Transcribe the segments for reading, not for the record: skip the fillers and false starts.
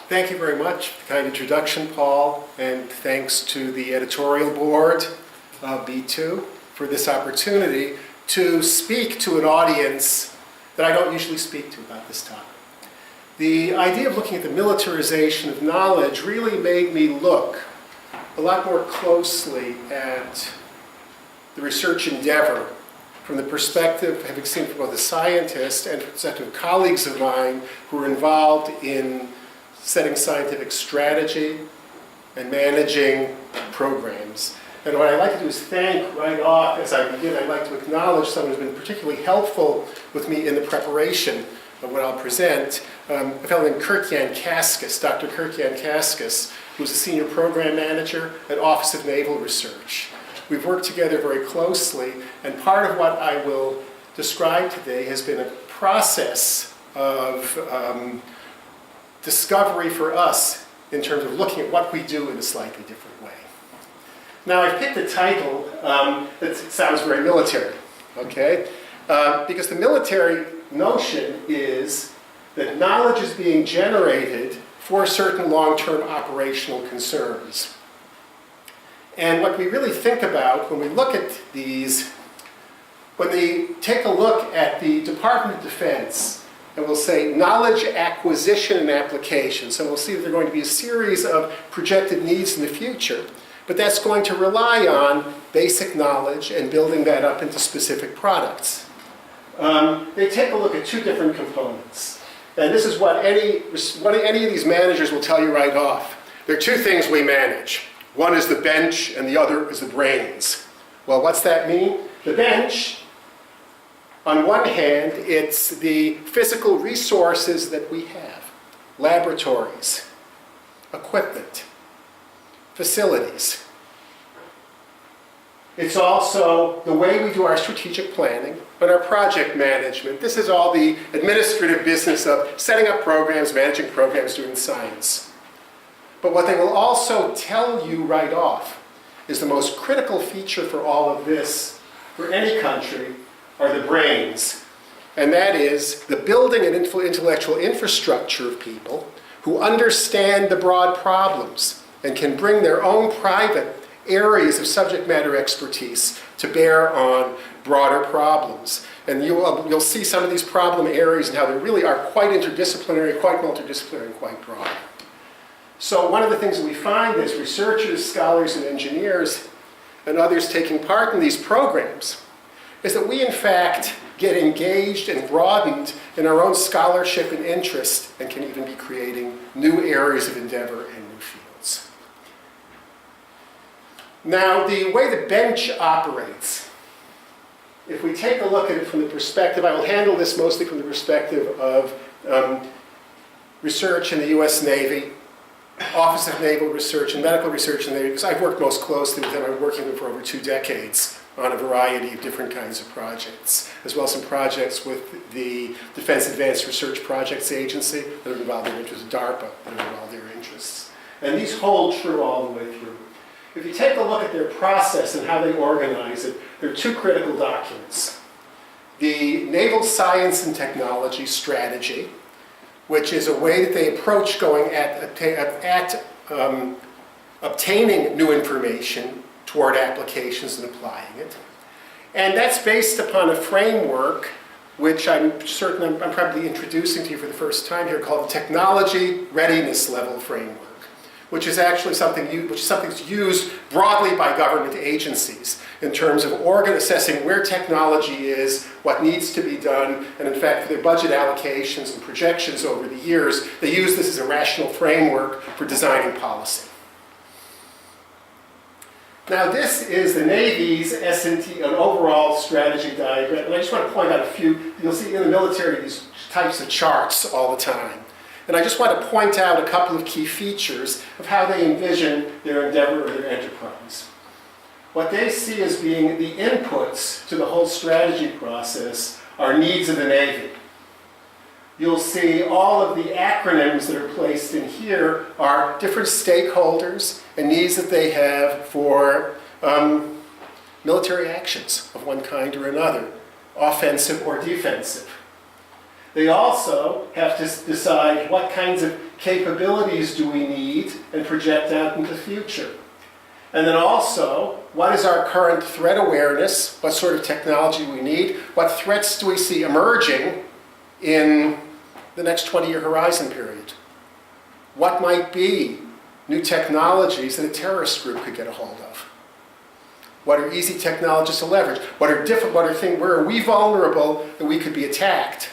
Thank you very much for the kind introduction, Paul, and thanks to the editorial board of B2 for this opportunity to speak to an audience that I don't usually speak to about this topic. The idea of looking at the militarization of knowledge really made me look a lot more closely at the research endeavor from the perspective, having seen from both a scientist and from the perspective of colleagues of mine who are involved in setting scientific strategy and managing programs. And what I'd like to do is thank right off, as I begin, I'd like to acknowledge someone who's been particularly helpful with me in the preparation of what I'll present, a fellow named Kirk-Jan Kaskus, Dr. Kirk-Jan Kaskus, who's a senior program manager at Office of Naval Research. We've worked together very closely, and part of what I will describe today has been a process of discovery for us in terms of looking at what we do in a slightly different way. Now, I've picked a title that sounds very military, okay? Because the military notion is that knowledge is being generated for certain long-term operational concerns. And what we really think about when we look at these, when we take a look at the Department of Defense, and we'll say knowledge acquisition and application. So we'll see that there are going to be a series of projected needs in the future, but that's going to rely on basic knowledge and building that up into specific products. They take a look at two different components. And this is what any of these managers will tell you right off. There are two things we manage. One is the bench and the other is the brains. Well, what's that mean? The bench, on one hand, it's the physical resources that we have. Laboratories, equipment, facilities. It's also the way we do our strategic planning and our project management. This is all the administrative business of setting up programs, managing programs, doing science. But what they will also tell you right off is the most critical feature for all of this, for any country, are the brains. And that is the building and intellectual infrastructure of people who understand the broad problems and can bring their own private areas of subject matter expertise to bear on broader problems. And you'll see some of these problem areas and how they really are quite interdisciplinary, quite multidisciplinary, and quite broad. So one of the things that we find is researchers, scholars, and engineers, and others taking part in these programs, is that we in fact get engaged and broadened in our own scholarship and interest and can even be creating new areas of endeavor and new fields. Now, the way the bench operates, if we take a look at it from the perspective, I will handle this mostly from the perspective of research in the US Navy, Office of Naval Research and Medical Research in the Navy, because I've worked most closely with them. I've been working with them for over 2 decades on a variety of different kinds of projects, as well as some projects with the Defense Advanced Research Projects Agency that are involved their interests, DARPA, that are involved their interests. And these hold true all the way through. If you take a look at their process and how they organize it, there are 2 critical documents. The Naval Science and Technology Strategy, which is a way that they approach going at obtaining new information toward applications and applying it. And that's based upon a framework which I'm certain I'm probably introducing to you for the first time here, called the Technology Readiness Level Framework, which is actually something that's used broadly by government agencies in terms of assessing where technology is, what needs to be done, and in fact for their budget allocations and projections over the years, they use this as a rational framework for designing policy. Now this is the Navy's S&T, an overall strategy diagram, and I just want to point out a few. You'll see in the military these types of charts all the time. And I just want to point out a couple of key features of how they envision their endeavor or their enterprise. What they see as being the inputs to the whole strategy process are needs of the Navy. You'll see all of the acronyms that are placed in here are different stakeholders and needs that they have for military actions of one kind or another, offensive or defensive. They also have to decide what kinds of capabilities do we need and project out into the future. And then also, what is our current threat awareness? What sort of technology we need? What threats do we see emerging in the next 20-year horizon period? What might be new technologies that a terrorist group could get a hold of? What are easy technologies to leverage? Where are we vulnerable that we could be attacked?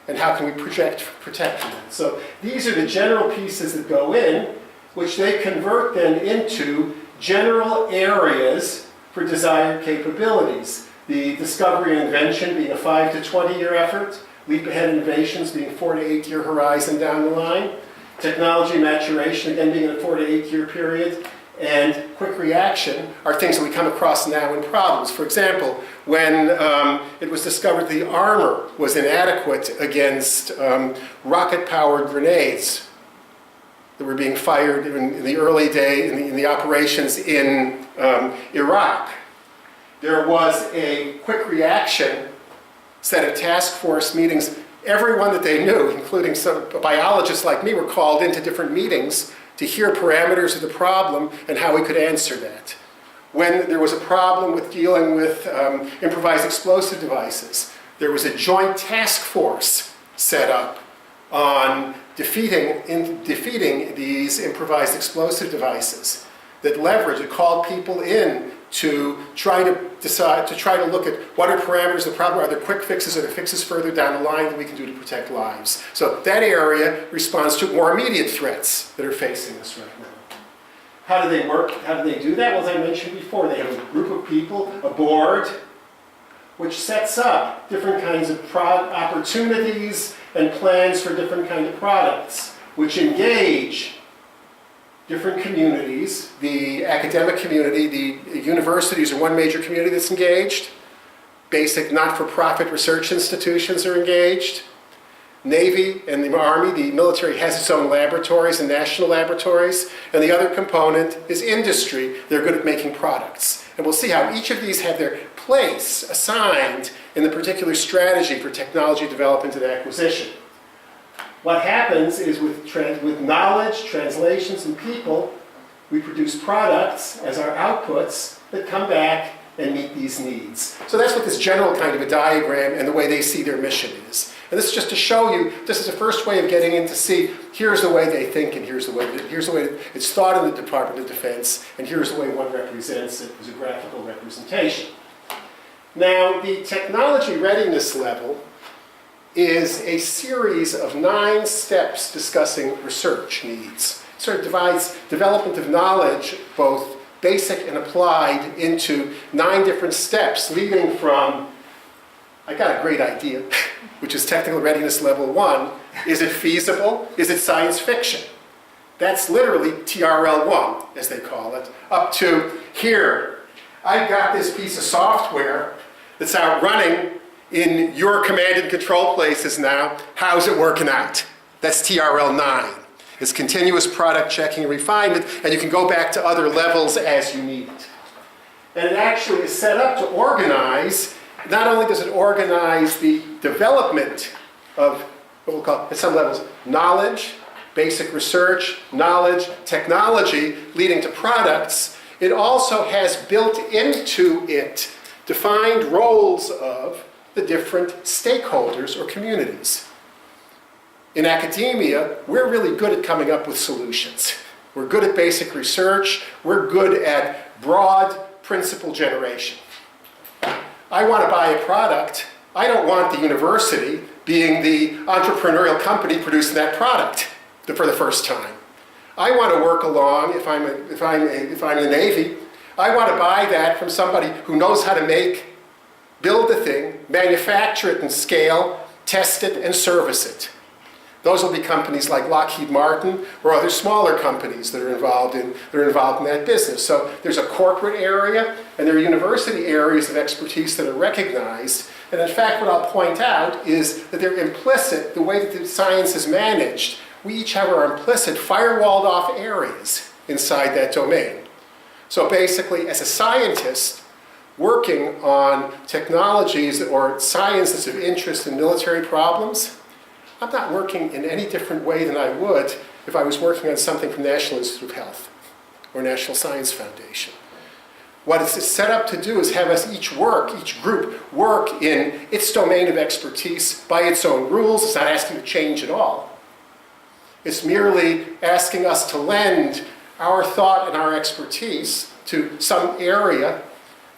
And how can we protect from that? So these are the general pieces that go in, which they convert then into general areas for desired capabilities. The discovery and invention being a 5 to 20-year effort, leap ahead innovations being 4 to 8-year horizon down the line, technology maturation again being in a 4 to 8-year period, and quick reaction are things that we come across now in problems. For example, when it was discovered the armor was inadequate against rocket-powered grenades that were being fired in the early day in the operations in Iraq, there was a quick reaction set of task force meetings. Everyone that they knew, including some biologists like me, were called into different meetings to hear parameters of the problem and how we could answer that. When there was a problem with dealing with improvised explosive devices, there was a joint task force set up on defeating these improvised explosive devices that called people in to try to look at what are parameters of the problem, are there quick fixes, are there fixes further down the line that we can do to protect lives. So that area responds to more immediate threats that are facing us right now. How do they work? How do they do that? Well, as I mentioned before, they have a group of people, a board, which sets up different kinds of opportunities and plans for different kinds of products, which engage different communities. The academic community, the universities are one major community that's engaged. Basic not-for-profit research institutions are engaged. Navy and the Army, the military has its own laboratories and national laboratories. And the other component is industry. They're good at making products. And we'll see how each of these have their place assigned in the particular strategy for technology development and acquisition. What happens is with knowledge, translations, and people, we produce products as our outputs that come back and meet these needs. So that's what this general kind of a diagram and the way they see their mission is. And this is just to show you, this is the first way of getting in to see, here's the way they think, and here's the way it's thought in the Department of Defense, and here's the way one represents it as a graphical representation. Now, the technology readiness level is a series of 9 steps discussing research needs. It sort of divides development of knowledge, both basic and applied, into 9 different steps, leading from, I got a great idea, which is technical readiness level 1. Is it feasible? Is it science fiction? That's literally TRL1, as they call it, up to here. I've got this piece of software that's out running in your command and control places now. How's it working out? That's TRL9. It's continuous product checking and refinement, and you can go back to other levels as you need it. And it actually is set up to organize. Not only does it organize the development of what we'll call, at some levels, knowledge, basic research, knowledge, technology leading to products, it also has built into it defined roles of the different stakeholders or communities. In academia, we're really good at coming up with solutions. We're good at basic research. We're good at broad principle generation. I want to buy a product. I don't want the university being the entrepreneurial company producing that product for the first time. I want to work along, if I'm in the Navy, I want to buy that from somebody who knows how to build the thing, manufacture it in scale, test it, and service it. Those will be companies like Lockheed Martin or other smaller companies that are involved in that business. So there's a corporate area, and there are university areas of expertise that are recognized. And in fact, what I'll point out is that they're implicit, the way that the science is managed, we each have our implicit firewalled off areas inside that domain. So basically, as a scientist working on technologies or science that's of interest in military problems, I'm not working in any different way than I would if I was working on something from National Institute of Health or National Science Foundation. What it's set up to do is have us each group work in its domain of expertise by its own rules. It's not asking to change at all. It's merely asking us to lend our thought and our expertise to some area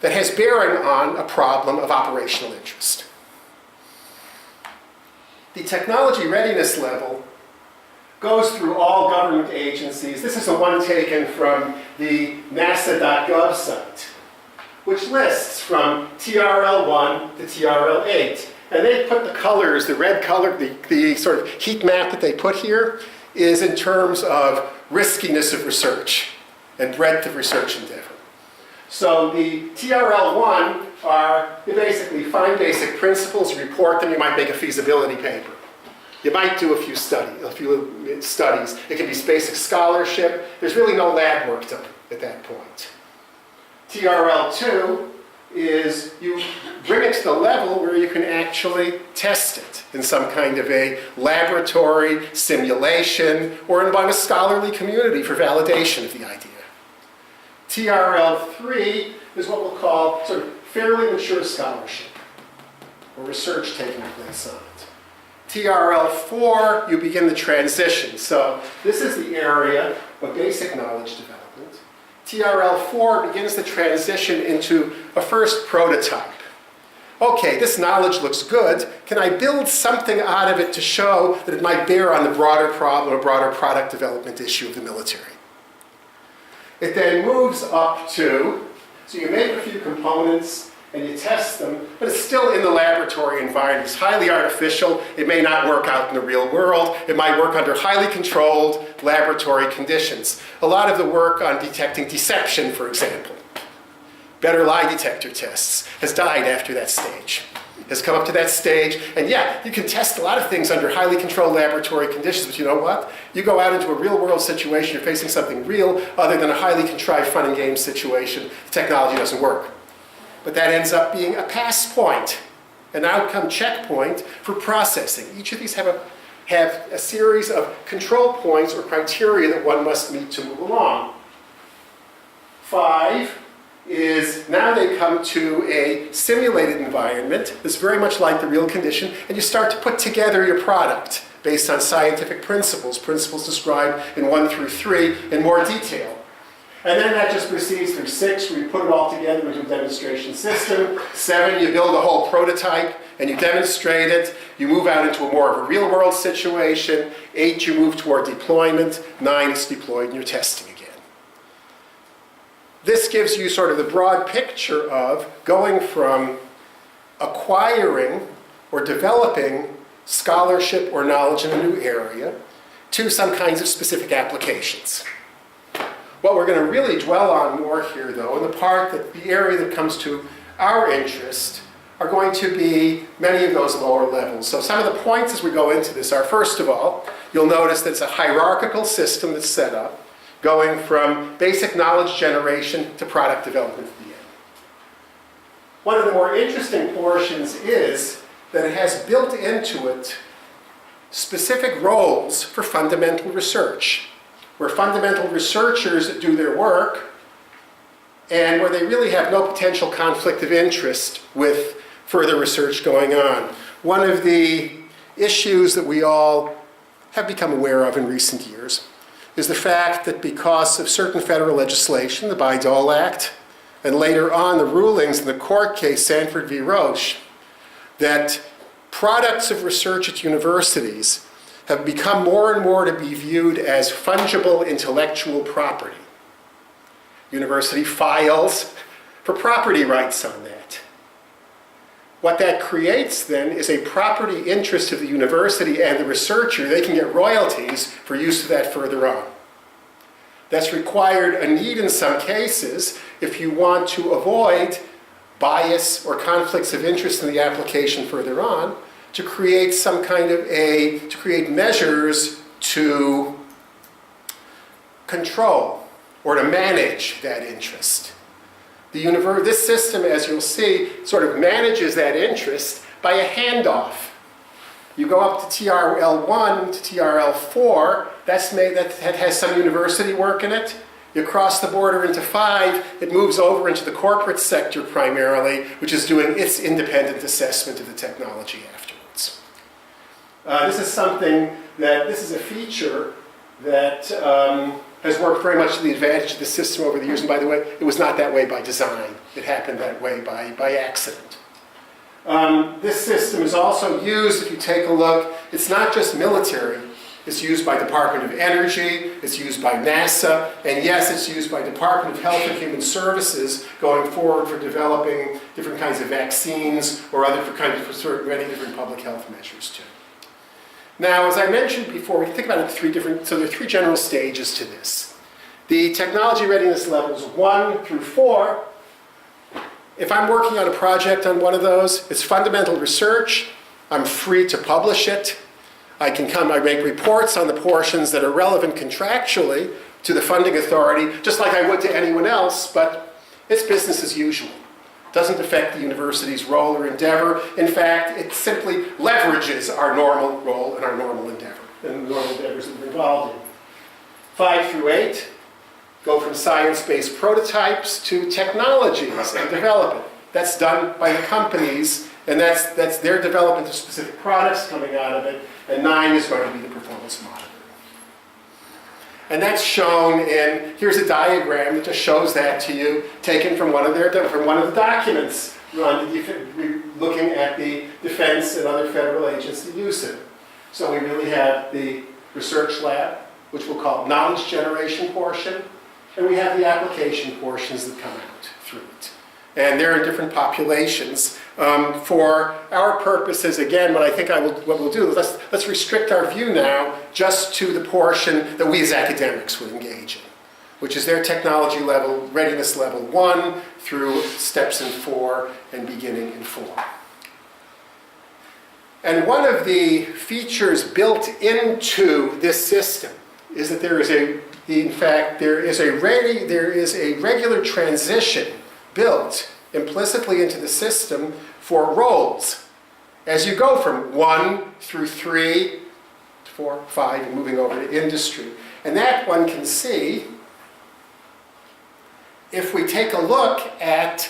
that has bearing on a problem of operational interest. The technology readiness level goes through all government agencies. This is the one taken from the nasa.gov site, which lists from TRL1 to TRL8. And they put the colors, the red color, the sort of heat map that they put here is in terms of riskiness of research and breadth of research endeavor. So the TRL1 are, you basically find basic principles, report them, you might make a feasibility paper. You might do a few studies. It can be basic scholarship. There's really no lab work done at that point. TRL2 is you bring it to the level where you can actually test it in some kind of a laboratory, simulation, or among a scholarly community for validation of the idea. TRL3 is what we'll call sort of fairly mature scholarship, or research taking place on it. TRL4, you begin the transition. So this is the area of basic knowledge development. TRL4 begins the transition into a first prototype. Okay, this knowledge looks good. Can I build something out of it to show that it might bear on the broader problem or broader product development issue of the military? It then moves up to, so you make a few components and you test them, but it's still in the laboratory environment. It's highly artificial. It may not work out in the real world. It might work under highly controlled laboratory conditions. A lot of the work on detecting deception, for example, better lie detector tests, has died after that stage. Has come up to that stage, and yeah, you can test a lot of things under highly controlled laboratory conditions, but you know what? You go out into a real world situation, you're facing something real other than a highly contrived fun and games situation, the technology doesn't work. But that ends up being a pass point, an outcome checkpoint for processing. Each of these have a series of control points or criteria that one must meet to move along. 5 is now they come to a simulated environment that's very much like the real condition, and you start to put together your product based on scientific principles described in 1 through 3 in more detail. And then that just proceeds through 6, where you put it all together into a demonstration system. 7, you build a whole prototype and you demonstrate it. You move out into a more of a real world situation. 8, you move toward deployment. 9, it's deployed and you're testing again. This gives you sort of the broad picture of going from acquiring or developing scholarship or knowledge in a new area to some kinds of specific applications. What we're going to really dwell on more here, though, and the area that comes to our interest, are going to be many of those lower levels. So some of the points as we go into this are, first of all, you'll notice that it's a hierarchical system that's set up, going from basic knowledge generation to product development at the end. One of the more interesting portions is that it has built into it specific roles for fundamental research, where fundamental researchers do their work and where they really have no potential conflict of interest with further research going on. One of the issues that we all have become aware of in recent years is the fact that because of certain federal legislation, the Bayh-Dole Act, and later on the rulings in the court case Sanford v. Roche, that products of research at universities have become more and more to be viewed as fungible intellectual property. University files for property rights on that. What that creates then is a property interest of the university and the researcher. They can get royalties for use of that further on. That's required a need in some cases if you want to avoid bias or conflicts of interest in the application further on, to create some kind of to create measures to control or to manage that interest. This system, as you'll see, sort of manages that interest by a handoff. You go up to TRL1 to TRL4, that has some university work in it. You cross the border into 5, it moves over into the corporate sector primarily, which is doing its independent assessment of the technology afterwards. This is a feature that has worked very much to the advantage of the system over the years. And by the way, it was not that way by design. It happened that way by accident. This system is also used, if you take a look, it's not just military. It's used by Department of Energy, it's used by NASA, and yes, it's used by Department of Health and Human Services going forward for developing different kinds of vaccines or other kinds of many different public health measures too. Now, as I mentioned before, we can think about it so there are 3 general stages to this. The technology readiness levels 1 through 4. If I'm working on a project on one of those, it's fundamental research. I'm free to publish it. I make reports on the portions that are relevant contractually to the funding authority, just like I would to anyone else, but it's business as usual. It doesn't affect the university's role or endeavor. In fact, it simply leverages our normal role and our normal endeavor, and the normal endeavors that we're involved in. 5 through 8 go from science-based prototypes to technologies and development. That's done by the companies, and that's their development of specific products coming out of it. And 9 is going to be the performance monitoring. And that's shown in, here's a diagram that just shows that to you, taken from one of the documents looking at the defense and other federal agents that use it. So we really have the research lab, which we'll call knowledge generation portion, and we have the application portions that come out through it. And they're in different populations. For our purposes, again, what we'll do is let's restrict our view now just to the portion that we as academics would engage in, which is their technology level, readiness level 1 through steps in 4 and beginning in 4. And one of the features built into this system is that there is a regular transition built implicitly into the system for roles as you go from 1 through 3, 4, 5, and moving over to industry. And that one can see if we take a look at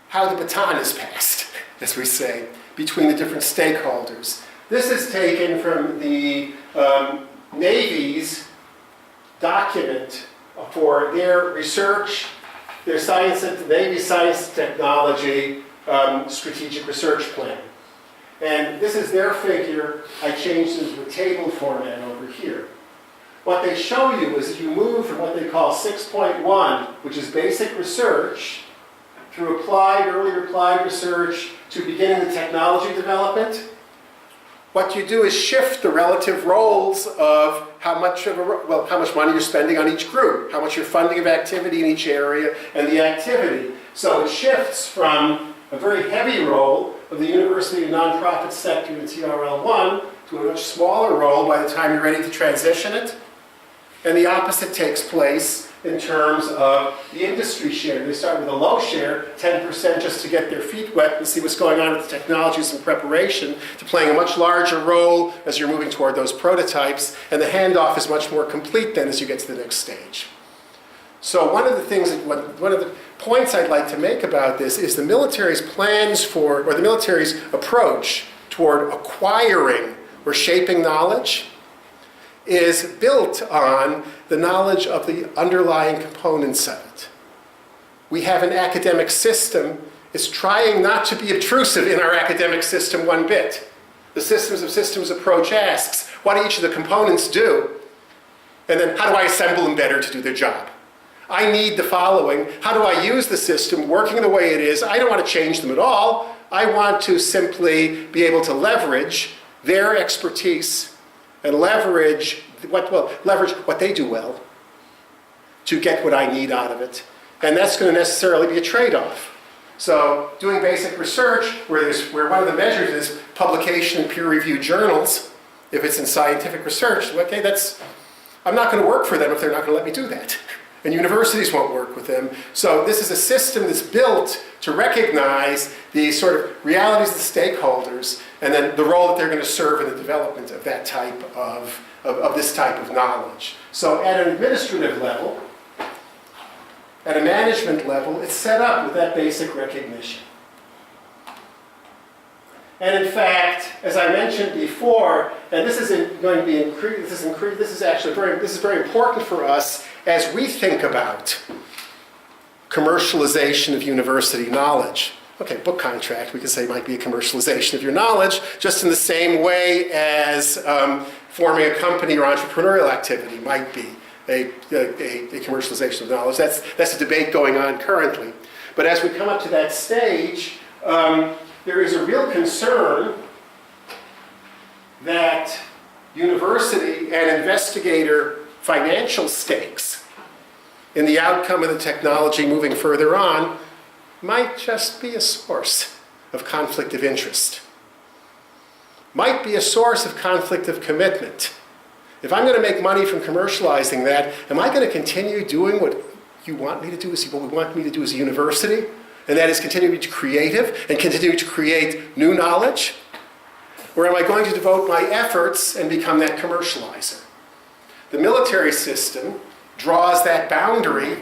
how the baton is passed, as we say, between the different stakeholders. This is taken from the Navy's document for their research, their Navy Science and Technology Strategic Research Plan. And this is their figure. I changed it into a table format over here. What they show you is if you move from what they call 6.1, which is basic research, through early applied research to beginning the technology development, what you do is shift the relative roles of how much money you're spending on each group, how much you're funding of activity in each area, and the activity. So it shifts from a very heavy role of the university and nonprofit sector in TRL1 to a much smaller role by the time you're ready to transition it. And the opposite takes place in terms of the industry share. They start with a low share, 10%, just to get their feet wet and see what's going on with the technologies and preparation, to playing a much larger role as you're moving toward those prototypes. And the handoff is much more complete then as you get to the next stage. So one of the points I'd like to make about this is the military's the military's approach toward acquiring or shaping knowledge is built on the knowledge of the underlying components of it. We have an academic system. It's trying not to be obtrusive in our academic system one bit. The systems of systems approach asks, what do each of the components do? And then how do I assemble them better to do their job? I need the following. How do I use the system working the way it is? I don't want to change them at all. I want to simply be able to leverage their expertise and leverage what they do well to get what I need out of it. And that's going to necessarily be a trade-off. So doing basic research, where one of the measures is publication in peer-reviewed journals, if it's in scientific research, okay, I'm not going to work for them if they're not going to let me do that. And universities won't work with them. So this is a system that's built to recognize the sort of realities of the stakeholders and then the role that they're going to serve in the development of that type of this type of knowledge. So at an administrative level, at a management level, it's set up with that basic recognition. And in fact, as I mentioned before, and this is going to be this is actually very important for us as we think about commercialization of university knowledge. Okay, book contract, we could say, might be a commercialization of your knowledge, just in the same way as forming a company or entrepreneurial activity might be a commercialization of knowledge. That's a debate going on currently. But as we come up to that stage, there is a real concern that university and investigator financial stakes in the outcome of the technology moving further on might just be a source of conflict of interest. Might be a source of conflict of commitment. If I'm going to make money from commercializing that, am I going to continue doing what you want me to do, what we want me to do as a university? And that is continue to be creative and continue to create new knowledge? Or am I going to devote my efforts and become that commercializer? The military system draws that boundary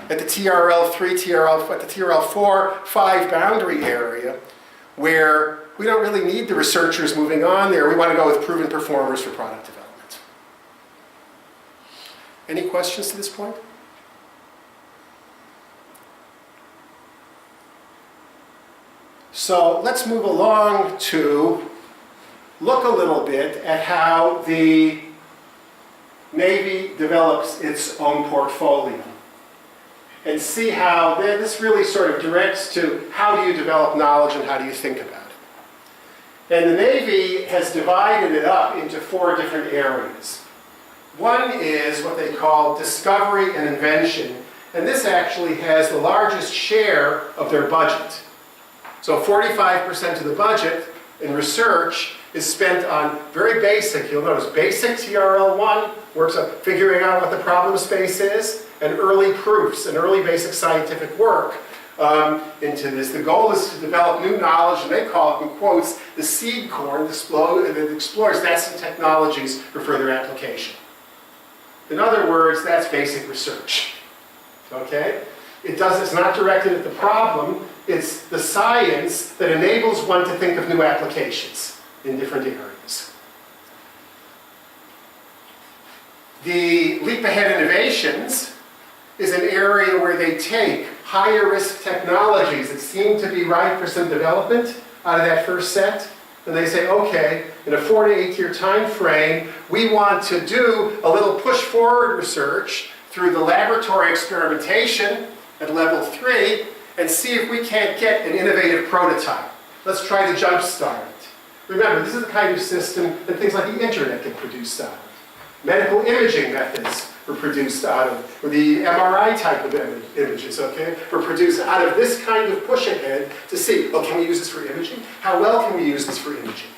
at the TRL3, at the TRL4, 5 boundary area, where we don't really need the researchers moving on there. We want to go with proven performers for product development. Any questions to this point? So let's move along to look a little bit at how the Navy develops its own portfolio and see how this really sort of directs to how do you develop knowledge and how do you think about it. And the Navy has divided it up into 4 different areas. One is what they call discovery and invention, and this actually has the largest share of their budget. So 45% of the budget in research is spent on very basic, you'll notice basic TRL1, works on figuring out what the problem space is, and early proofs and early basic scientific work into this. The goal is to develop new knowledge, and they call it, in quotes, the seed corn that explores nascent technologies for further application. In other words, that's basic research. Okay? It's not directed at the problem, it's the science that enables one to think of new applications in different areas. The Leap Ahead Innovations is an area where they take higher risk technologies that seem to be ripe for some development out of that first set, and they say, okay, in a 4 to 8 year time frame, we want to do a little push forward research through the laboratory experimentation at level 3 and see if we can't get an innovative prototype. Let's try to jumpstart it. Remember, this is the kind of system that things like the internet get produced out of. Medical imaging methods were produced out of, or the MRI type of images, okay, were produced out of this kind of push ahead to see, oh, can we use this for imaging? How well can we use this for imaging?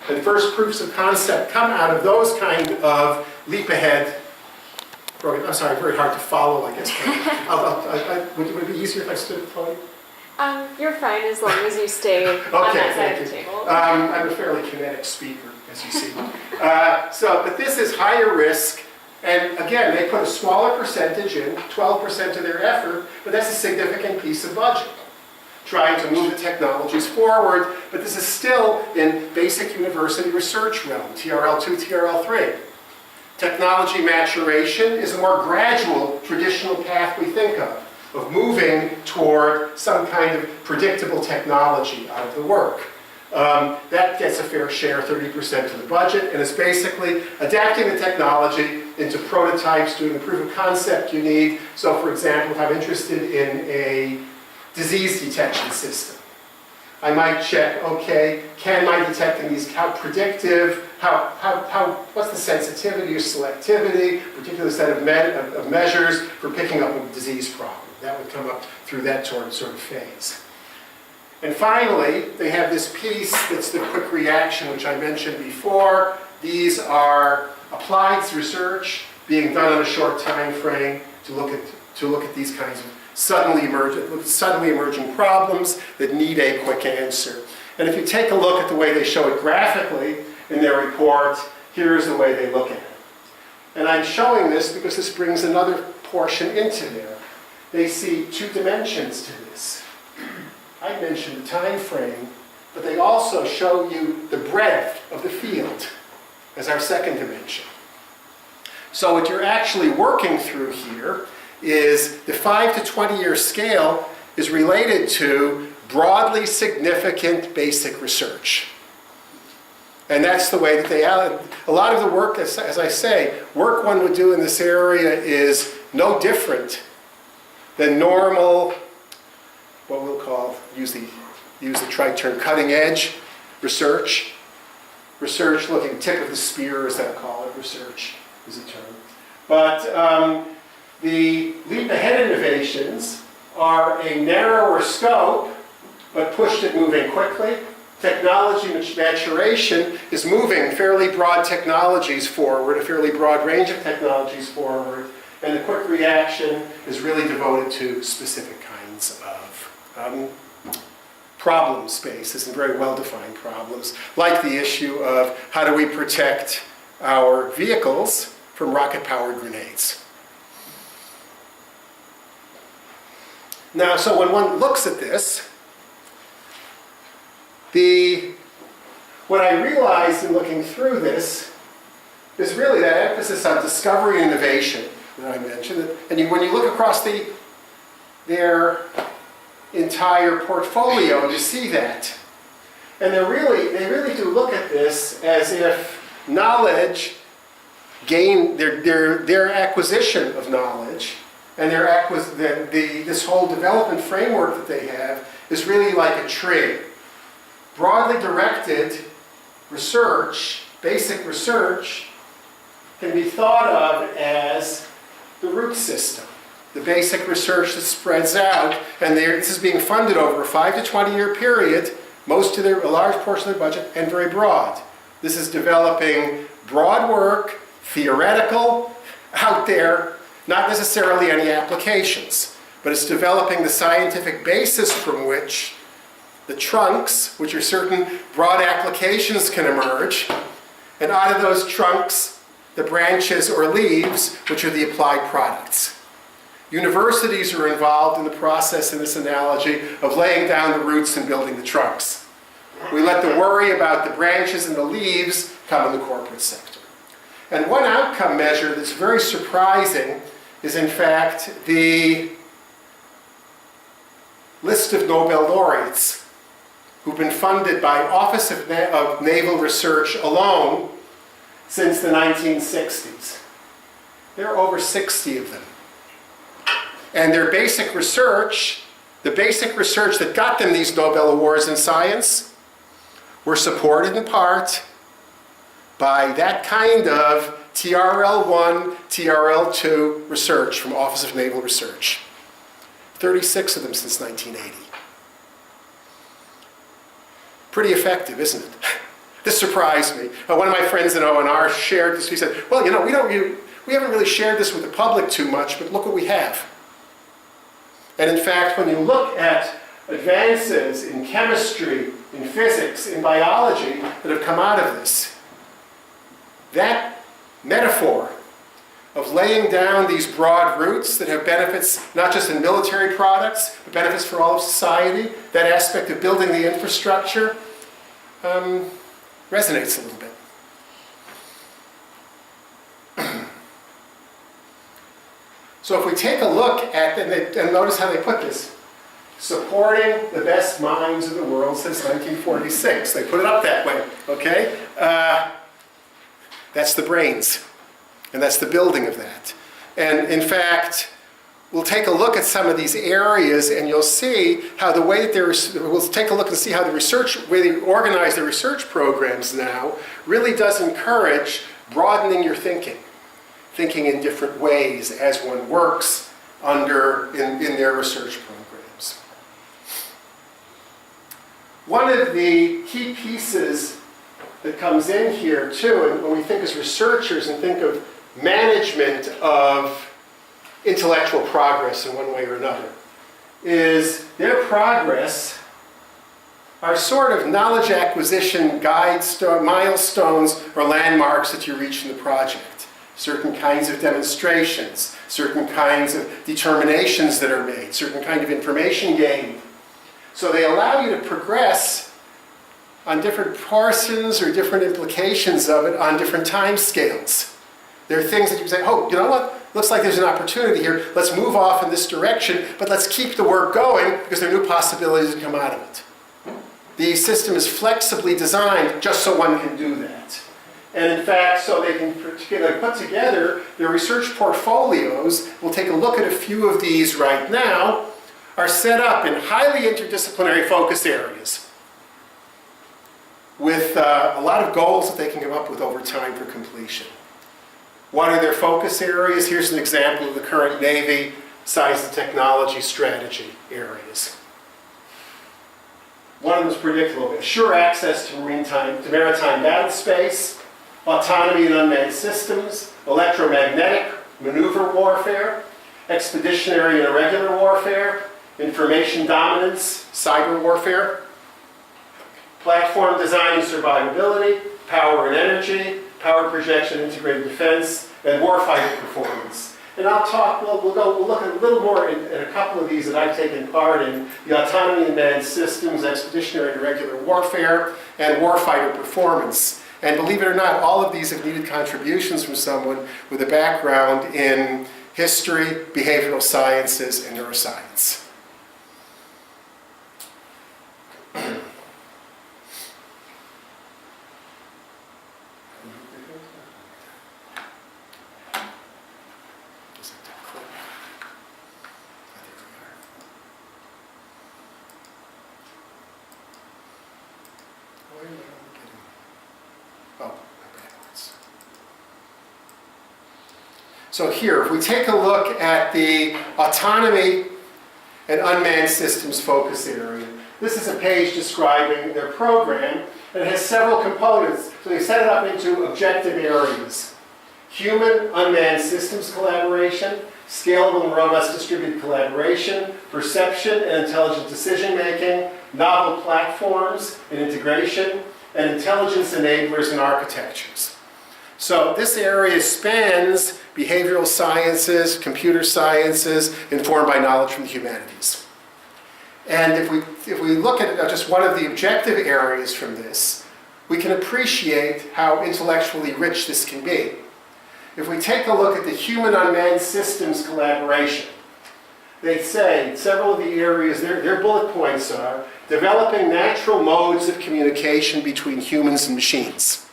And first proofs of concept come out of those kind of leap ahead programs. I'm sorry, very hard to follow, I guess. Would it be easier if I stood at the podium? You're fine as long as you stay on that side of the table. I'm a fairly kinetic speaker, as you see. But this is higher risk, and again, they put a smaller percentage in, 12% of their effort, but that's a significant piece of budget, trying to move the technologies forward, but this is still in basic university research realm, TRL2, TRL3. Technology maturation is a more gradual, traditional path we think of moving toward some kind of predictable technology out of the work. That gets a fair share, 30% of the budget, and it's basically adapting the technology into prototypes, doing the proof of concept you need. So for example, if I'm interested in a disease detection system, I might check, okay, can my detecting these, how predictive, what's the sensitivity or selectivity, particular set of measures for picking up a disease problem. That would come up through that sort of phase. And finally, they have this piece that's the quick reaction, which I mentioned before. These are applied research, being done in a short time frame to look at these kinds of suddenly emerging problems that need a quick answer. And if you take a look at the way they show it graphically in their report, here's the way they look at it. And I'm showing this because this brings another portion into there. They see two dimensions to this. I mentioned the time frame, but they also show you the breadth of the field as our second dimension. So what you're actually working through here is the 5 to 20 year scale is related to broadly significant basic research. And that's the way that a lot of the work, as I say, work one would do in this area is no different than normal, what we'll call, use the trite term, cutting edge research. Research looking tip of the spear, as they'll call it, research is a term. But the leap ahead innovations are a narrower scope, but pushed at moving quickly. Technology maturation is moving fairly broad technologies forward, a fairly broad range of technologies forward, and the quick reaction is really devoted to specific kinds of problem spaces and very well-defined problems, like the issue of how do we protect our vehicles from rocket-powered grenades. Now, so when one looks at this, what I realized in looking through this is really that emphasis on discovery and innovation that I mentioned. And when you look across their entire portfolio, you see that. And they really do look at this as if knowledge their acquisition of knowledge and this whole development framework that they have is really like a tree. Broadly directed research, basic research, can be thought of as the root system, the basic research that spreads out, and this is being funded over a 5 to 20 year period, a large portion of the budget, and very broad. This is developing broad work, theoretical, out there, not necessarily any applications, but it's developing the scientific basis from which the trunks, which are certain broad applications, can emerge, and out of those trunks, the branches or leaves, which are the applied products. Universities are involved in the process, in this analogy, of laying down the roots and building the trunks. We let the worry about the branches and the leaves come in the corporate sector. And one outcome measure that's very surprising is, in fact, the list of Nobel laureates who've been funded by Office of Naval Research alone since the 1960s. There are over 60 of them. And their basic research, the basic research that got them these Nobel Awards in science, were supported in part by that kind of TRL-1, TRL-2 research from Office of Naval Research. 36 of them since 1980. Pretty effective, isn't it? This surprised me. One of my friends in O&R shared this. He said, well, you know, we haven't really shared this with the public too much, but look what we have. And in fact, when you look at advances in chemistry, in physics, in biology that have come out of this, that metaphor of laying down these broad roots that have benefits not just in military products, but benefits for all of society, that aspect of building the infrastructure, resonates a little bit. So if we take a look at, and notice how they put this, supporting the best minds of the world since 1946. They put it up that way, okay? That's the brains, and that's the building of that. And in fact, we'll take a look at some of these areas, and you'll see how the way that we'll take a look and see how the way they organize the research programs now really does encourage broadening your thinking in different ways as one works in their research programs. One of the key pieces that comes in here too, and when we think as researchers and think of management of intellectual progress in one way or another is their progress are sort of knowledge acquisition milestones or landmarks that you reach in the project. Certain kinds of demonstrations, certain kinds of determinations that are made, certain kind of information gained. So they allow you to progress on different portions or different implications of it on different time scales. There are things that you say, oh, you know what? Looks like there's an opportunity here. Let's move off in this direction, but let's keep the work going because there are new possibilities that come out of it. The system is flexibly designed just so one can do that. And in fact, so they can put together their research portfolios. We'll take a look at a few of these right now, are set up in highly interdisciplinary focus areas with a lot of goals that they can come up with over time for completion. What are their focus areas? Here's an example of the current Navy science and technology strategy areas. One of them is predictable. Assure access to maritime battle space, autonomy in unmanned systems, electromagnetic maneuver warfare, expeditionary and irregular warfare, information dominance, cyber warfare, platform design and survivability, power and energy, power projection, integrated defense, and warfighter performance. And I'll talk, we'll look at a little more in a couple of these that I've taken part in, the autonomy in manned systems, expeditionary and irregular warfare, and warfighter performance. And believe it or not, all of these have needed contributions from someone with a background in history, behavioral sciences, and neuroscience. So here, if we take a look at the autonomy and unmanned systems focus area, this is a page describing their program, and it has several components. So they set it up into objective areas. Human unmanned systems collaboration, scalable and robust distributed collaboration, perception and intelligent decision-making, novel platforms and integration, and intelligence enablers and architectures. So this area spans behavioral sciences, computer sciences, informed by knowledge from the humanities. And if we look at just one of the objective areas from this, we can appreciate how intellectually rich this can be. If we take a look at the human unmanned systems collaboration, they say several of the areas, their bullet points are developing natural modes of communication between humans and machines.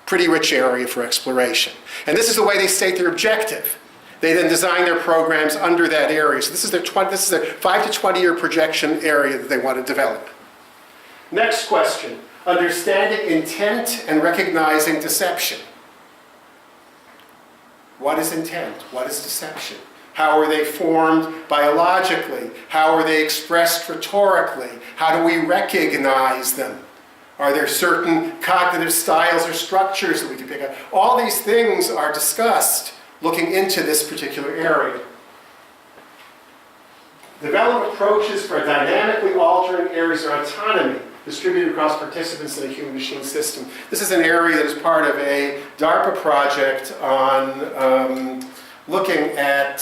Pretty rich area for exploration. And this is the way they state their objective. They then design their programs under that area. So this is their 5 to 20 year projection area that they want to develop. Next question, understanding intent and recognizing deception. What is intent? What is deception? How are they formed biologically? How are they expressed rhetorically? How do we recognize them? Are there certain cognitive styles or structures that we can pick up? All these things are discussed looking into this particular area. Develop approaches for dynamically altering areas of autonomy distributed across participants in a human-machine system. This is an area that is part of a DARPA project on looking at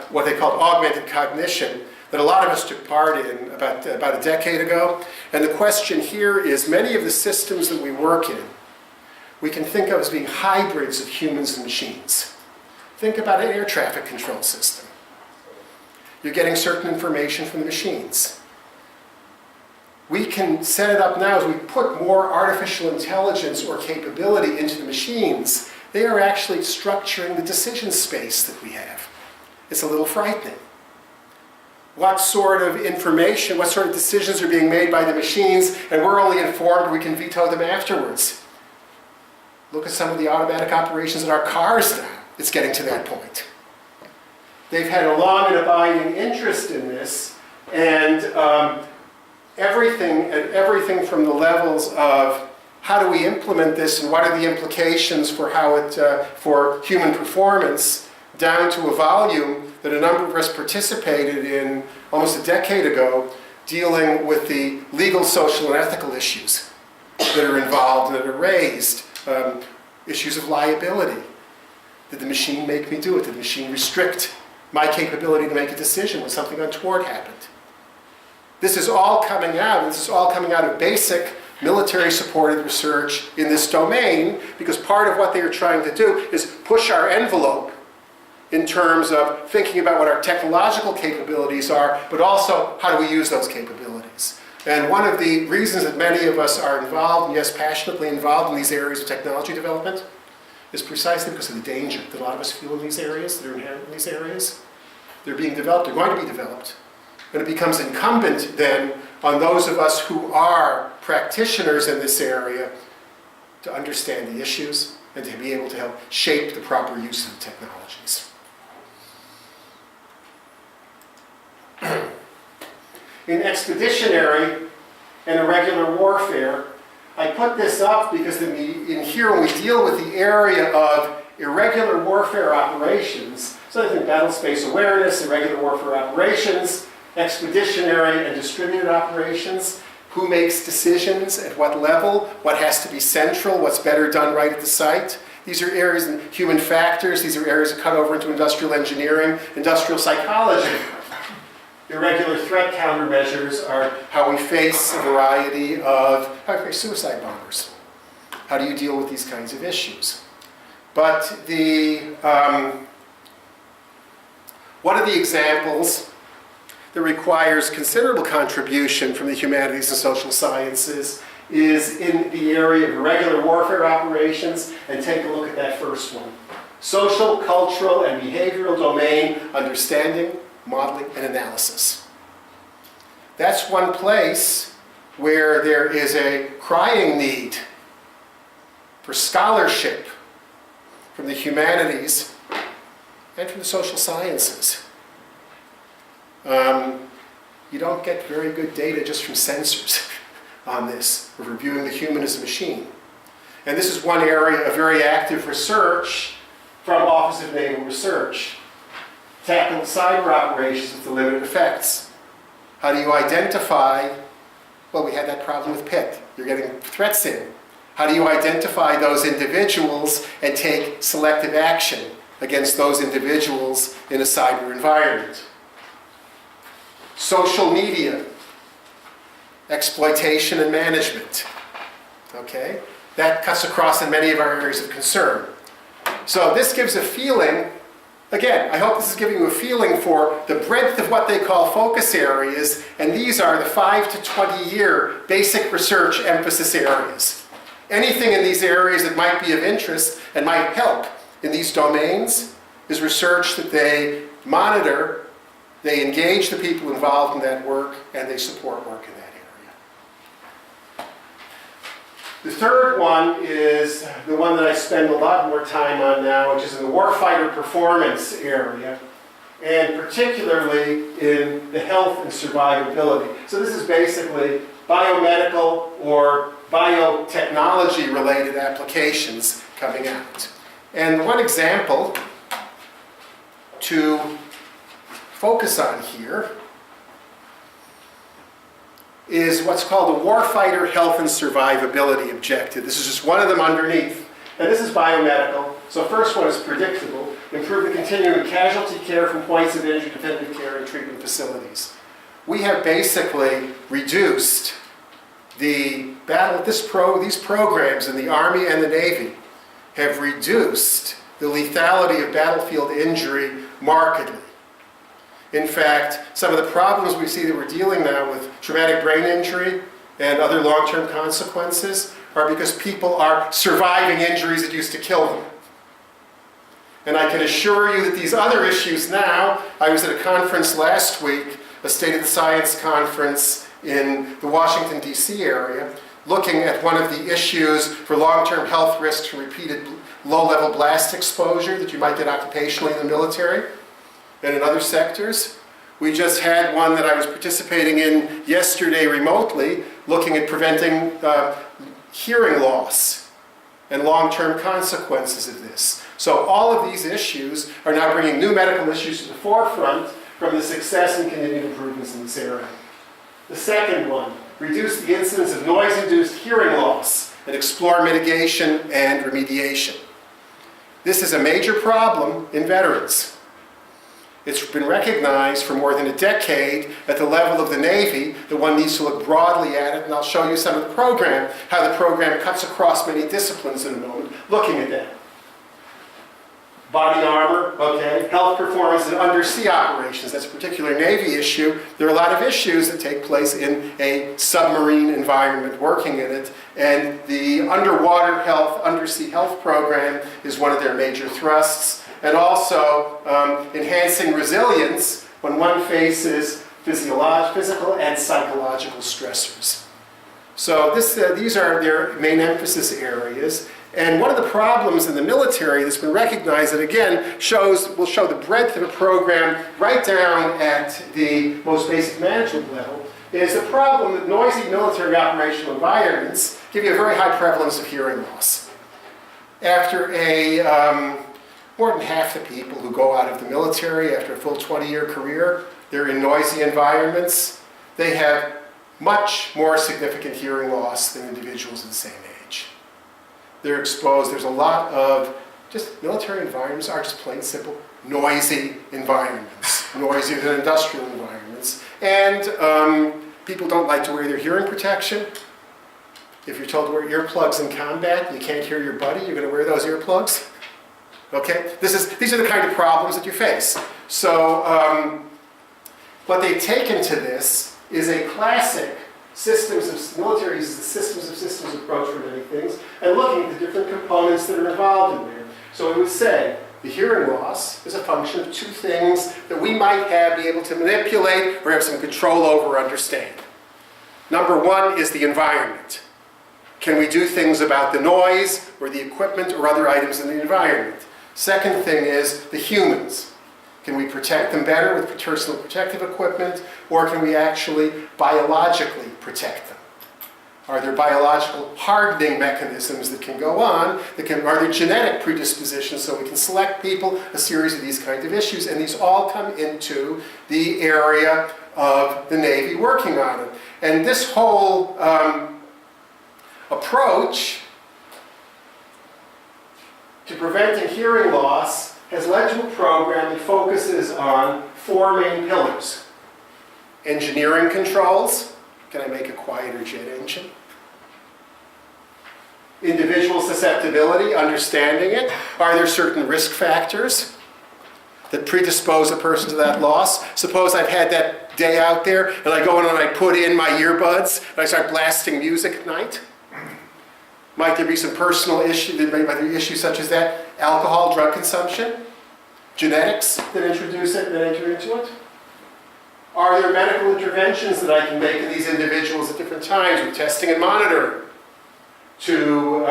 what they called augmented cognition that a lot of us took part in about a decade ago. And the question here is, many of the systems that we work in, we can think of as being hybrids of humans and machines. Think about an air traffic control system. You're getting certain information from the machines. We can set it up now as we put more artificial intelligence or capability into the machines. They are actually structuring the decision space that we have. It's a little frightening. What sort of information, what sort of decisions are being made by the machines, and we're only informed, we can veto them afterwards. Look at some of the automatic operations in our cars now. It's getting to that point. They've had a long and abiding interest in this, and everything from the levels of how do we implement this and what are the implications for how it, for human performance, down to a volume that a number of us participated in almost a decade ago, dealing with the legal, social, and ethical issues that are involved and that are raised. Issues of liability. Did the machine make me do it? Did the machine restrict my capability to make a decision when something untoward happened? This is all coming out. This is all coming out of basic military-supported research in this domain, because part of what they are trying to do is push our envelope in terms of thinking about what our technological capabilities are, but also how do we use those capabilities. And one of the reasons that many of us are involved, and yes, passionately involved in these areas of technology development, is precisely because of the danger that a lot of us feel in these areas, that are inherent in these areas. They're being developed, they're going to be developed. And it becomes incumbent then on those of us who are practitioners in this area to understand the issues and to be able to help shape the proper use of the technologies. In expeditionary and irregular warfare, I put this up because in here when we deal with the area of irregular warfare operations, so I think battle space awareness, irregular warfare operations, expeditionary and distributed operations, who makes decisions at what level, what has to be central, what's better done right at the site. These are areas in human factors, these are areas that cut over into industrial engineering, industrial psychology. Irregular threat countermeasures are how we face a variety of, how we face suicide bombers. How do you deal with these kinds of issues? But one of the examples that requires considerable contribution from the humanities and social sciences is in the area of irregular warfare operations, and take a look at that first one. Social, cultural, and behavioral domain understanding, modeling, and analysis. That's one place where there is a crying need for scholarship from the humanities and from the social sciences. You don't get very good data just from sensors on this, of reviewing the human as a machine. And this is one area of very active research from Office of Naval Research. Tackle cyber operations with the limited effects. How do you identify, well, we had that problem with Pitt. You're getting threats in. How do you identify those individuals and take selective action against those individuals in a cyber environment? Social media, exploitation and management. Okay? That cuts across in many of our areas of concern. So this gives a feeling. Again, I hope this is giving you a feeling for the breadth of what they call focus areas, and these are the 5 to 20-year basic research emphasis areas. Anything in these areas that might be of interest and might help in these domains is research that they monitor, they engage the people involved in that work, and they support work in that area. The third one is the one that I spend a lot more time on now, which is in the warfighter performance area, and particularly in the health and survivability. So this is basically biomedical or biotechnology-related applications coming out. And one example to focus on here is what's called the warfighter health and survivability objective. This is just one of them underneath. And this is biomedical. So first one is predictable. Improve the continuum of casualty care from points of injury, definitive care, and treatment facilities. We have basically reduced the battle, these programs in the Army and the Navy have reduced the lethality of battlefield injury markedly. In fact, some of the problems we see that we're dealing now with traumatic brain injury and other long-term consequences are because people are surviving injuries that used to kill them. And I can assure you that these other issues now, I was at a conference last week, a State of the Science conference in the Washington, D.C. area, looking at one of the issues for long-term health risks from repeated low-level blast exposure that you might get occupationally in the military and in other sectors. We just had one that I was participating in yesterday remotely, looking at preventing hearing loss and long-term consequences of this. So all of these issues are now bringing new medical issues to the forefront from the success and continued improvements in this area. The second one, reduce the incidence of noise-induced hearing loss and explore mitigation and remediation. This is a major problem in veterans. It's been recognized for more than a decade at the level of the Navy that one needs to look broadly at it, and I'll show you some of the program, how the program cuts across many disciplines in a moment, looking at that. Body armor, okay, health performance in undersea operations, that's a particular Navy issue. There are a lot of issues that take place in a submarine environment working in it, and the underwater health, undersea health program is one of their major thrusts. And also enhancing resilience when one faces physical and psychological stressors. So these are their main emphasis areas. And one of the problems in the military that's been recognized, that again will show the breadth of a program right down at the most basic management level, is the problem that noisy military operational environments give you a very high prevalence of hearing loss. After more than half the people who go out of the military after a full 20-year career, they're in noisy environments. They have much more significant hearing loss than individuals of the same age. They're exposed. There's a lot of just military environments are just plain simple noisy environments, noisier than industrial environments. And people don't like to wear their hearing protection. If you're told to wear earplugs in combat, you can't hear your buddy, you're going to wear those earplugs. Okay, these are the kind of problems that you face. So what they've taken to this is a classic military uses the systems approach for many things, and looking at the different components that are involved in there. So we would say the hearing loss is a function of two things that we might be able to manipulate or have some control over or understand. Number one is the environment. Can we do things about the noise or the equipment or other items in the environment? Second thing is the humans. Can we protect them better with personal protective equipment, or can we actually biologically protect them? Are there biological hardening mechanisms that can go on? Are there genetic predispositions so we can select people? A series of these kinds of issues, and these all come into the area of the Navy working on it. And this whole approach to preventing hearing loss has led to a program that focuses on four main pillars. Engineering controls. Can I make a quieter jet engine? Individual susceptibility, understanding it. Are there certain risk factors that predispose a person to that loss? Suppose I've had that day out there and I go in and I put in my earbuds and I start blasting music at night. Might there be some personal issues, issues such as that? Alcohol, drug consumption, genetics that introduce it and enter into it? Are there medical interventions that I can make in these individuals at different times with testing and monitoring to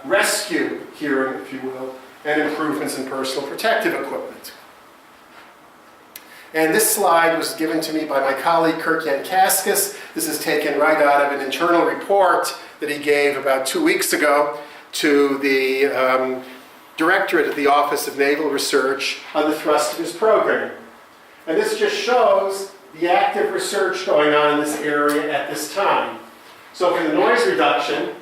rescue hearing, if you will, and improvements in personal protective equipment? And this slide was given to me by my colleague Kirk Yankaskis. This is taken right out of an internal report that he gave about 2 weeks ago to the directorate at the Office of Naval Research on the thrust of his program. And this just shows the active research going on in this area at this time. So for the noise reduction,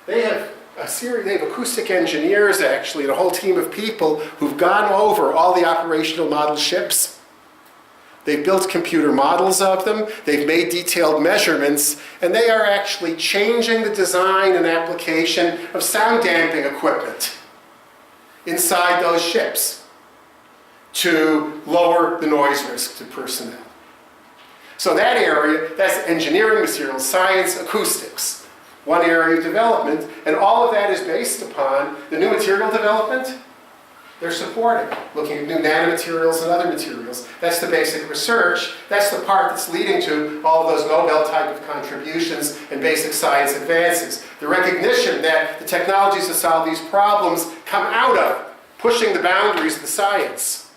they have acoustic engineers actually, and a whole team of people who've gone over all the operational model ships. They've built computer models of them, they've made detailed measurements, and they are actually changing the design and application of sound damping equipment inside those ships to lower the noise risk to personnel. So that area, that's engineering, materials science, acoustics. One area of development, and all of that is based upon the new material development they're supporting, looking at new nanomaterials and other materials. That's the basic research. That's the part that's leading to all of those Nobel type of contributions and basic science advances. The recognition that the technologies to solve these problems come out of pushing the boundaries of the science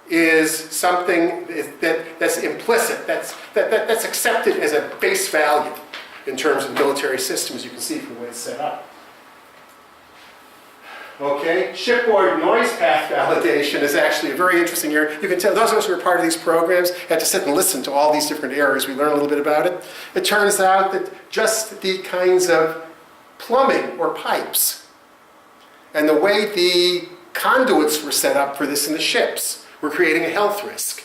is something that's implicit, that's accepted as a base value. in terms of the military system, as you can see from the way it's set up. Okay, shipboard noise path validation is actually a very interesting area. You can tell those of us who are part of these programs had to sit and listen to all these different areas. We learn a little bit about it. It turns out that just the kinds of plumbing or pipes and the way the conduits were set up for this in the ships were creating a health risk.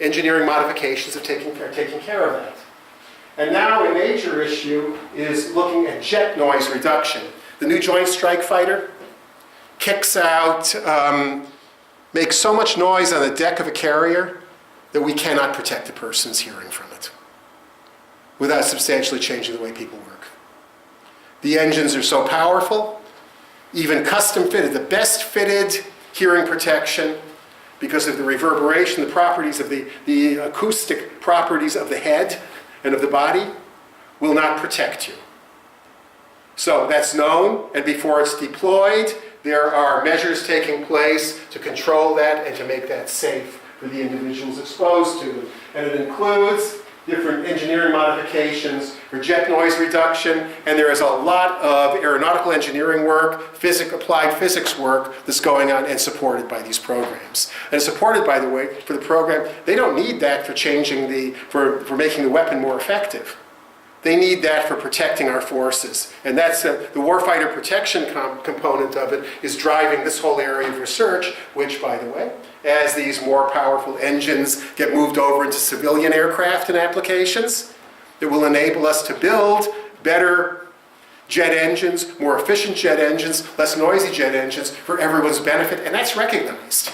Engineering modifications are taking care of that. And now a major issue is looking at jet noise reduction. The new Joint Strike Fighter kicks out, makes so much noise on the deck of a carrier that we cannot protect the person's hearing from it without substantially changing the way people work. The engines are so powerful, even custom fitted, the best fitted hearing protection, because of the reverberation, the properties of the acoustic properties of the head and of the body, will not protect you. So that's known, and before it's deployed, there are measures taking place to control that and to make that safe for the individuals exposed to it. And it includes different engineering modifications for jet noise reduction, and there is a lot of aeronautical engineering work, applied physics work that's going on and supported by these programs. And supported, by the way, for the program, they don't need that for for making the weapon more effective. They need that for protecting our forces. And that's the warfighter protection component of it is driving this whole area of research, which, by the way, as these more powerful engines get moved over into civilian aircraft and applications, it will enable us to build better jet engines, more efficient jet engines, less noisy jet engines for everyone's benefit, and that's recognized.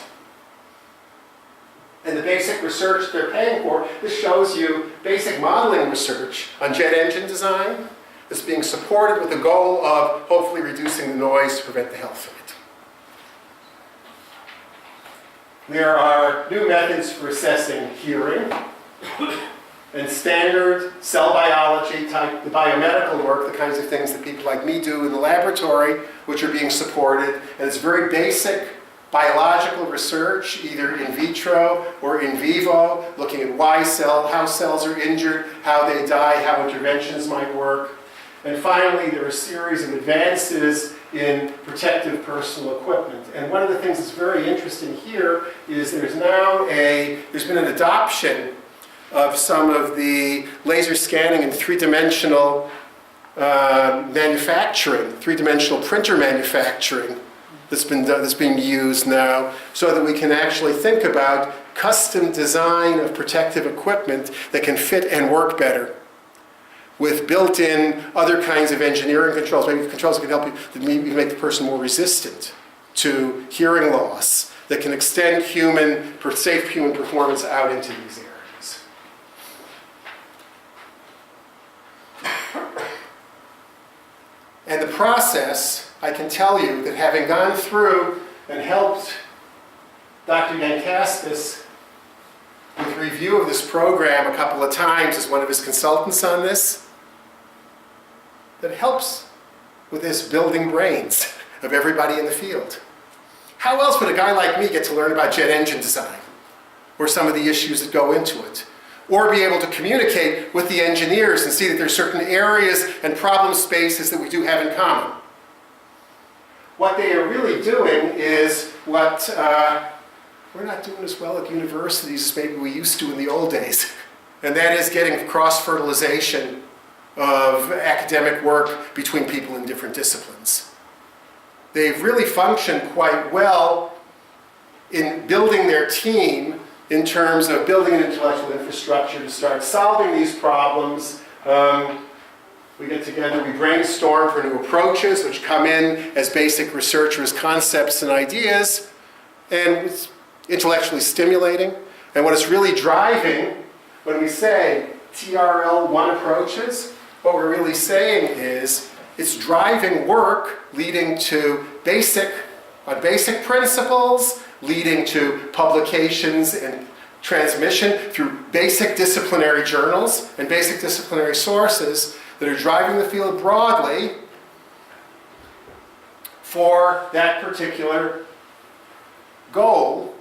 And the basic research they're paying for, this shows you basic modeling research on jet engine design that's being supported with the goal of hopefully reducing the noise to prevent the health threat. There are new methods for assessing hearing and standard cell biology type, the biomedical work, the kinds of things that people like me do in the laboratory, which are being supported. And it's very basic biological research, either in vitro or in vivo, looking at how cells are injured, how they die, how interventions might work. And finally, there are a series of advances in protective personal equipment. And one of the things that's very interesting here is there's been an adoption of some of the laser scanning and three-dimensional manufacturing, three-dimensional printer manufacturing that's being used now, so that we can actually think about custom design of protective equipment that can fit and work better with built-in other kinds of engineering controls, maybe controls that can help you, that maybe make the person more resistant to hearing loss, that can extend safe human performance out into these areas. And the process, I can tell you that having gone through and helped Dr. Yankastis with review of this program a couple of times as one of his consultants on this, that helps with this building brains of everybody in the field. How else would a guy like me get to learn about jet engine design or some of the issues that go into it? Or be able to communicate with the engineers and see that there are certain areas and problem spaces that we do have in common. What they are really doing is what we're not doing as well at universities as maybe we used to in the old days. And that is getting cross-fertilization of academic work between people in different disciplines. They've really functioned quite well in building their team in terms of building an intellectual infrastructure to start solving these problems. We get together, we brainstorm for new approaches, which come in as basic researchers' concepts and ideas, and it's intellectually stimulating. And what it's really driving, when we say TRL-1 approaches, what we're really saying is it's driving work leading to basic principles, leading to publications and transmission through basic disciplinary journals and basic disciplinary sources that are driving the field broadly for that particular goal.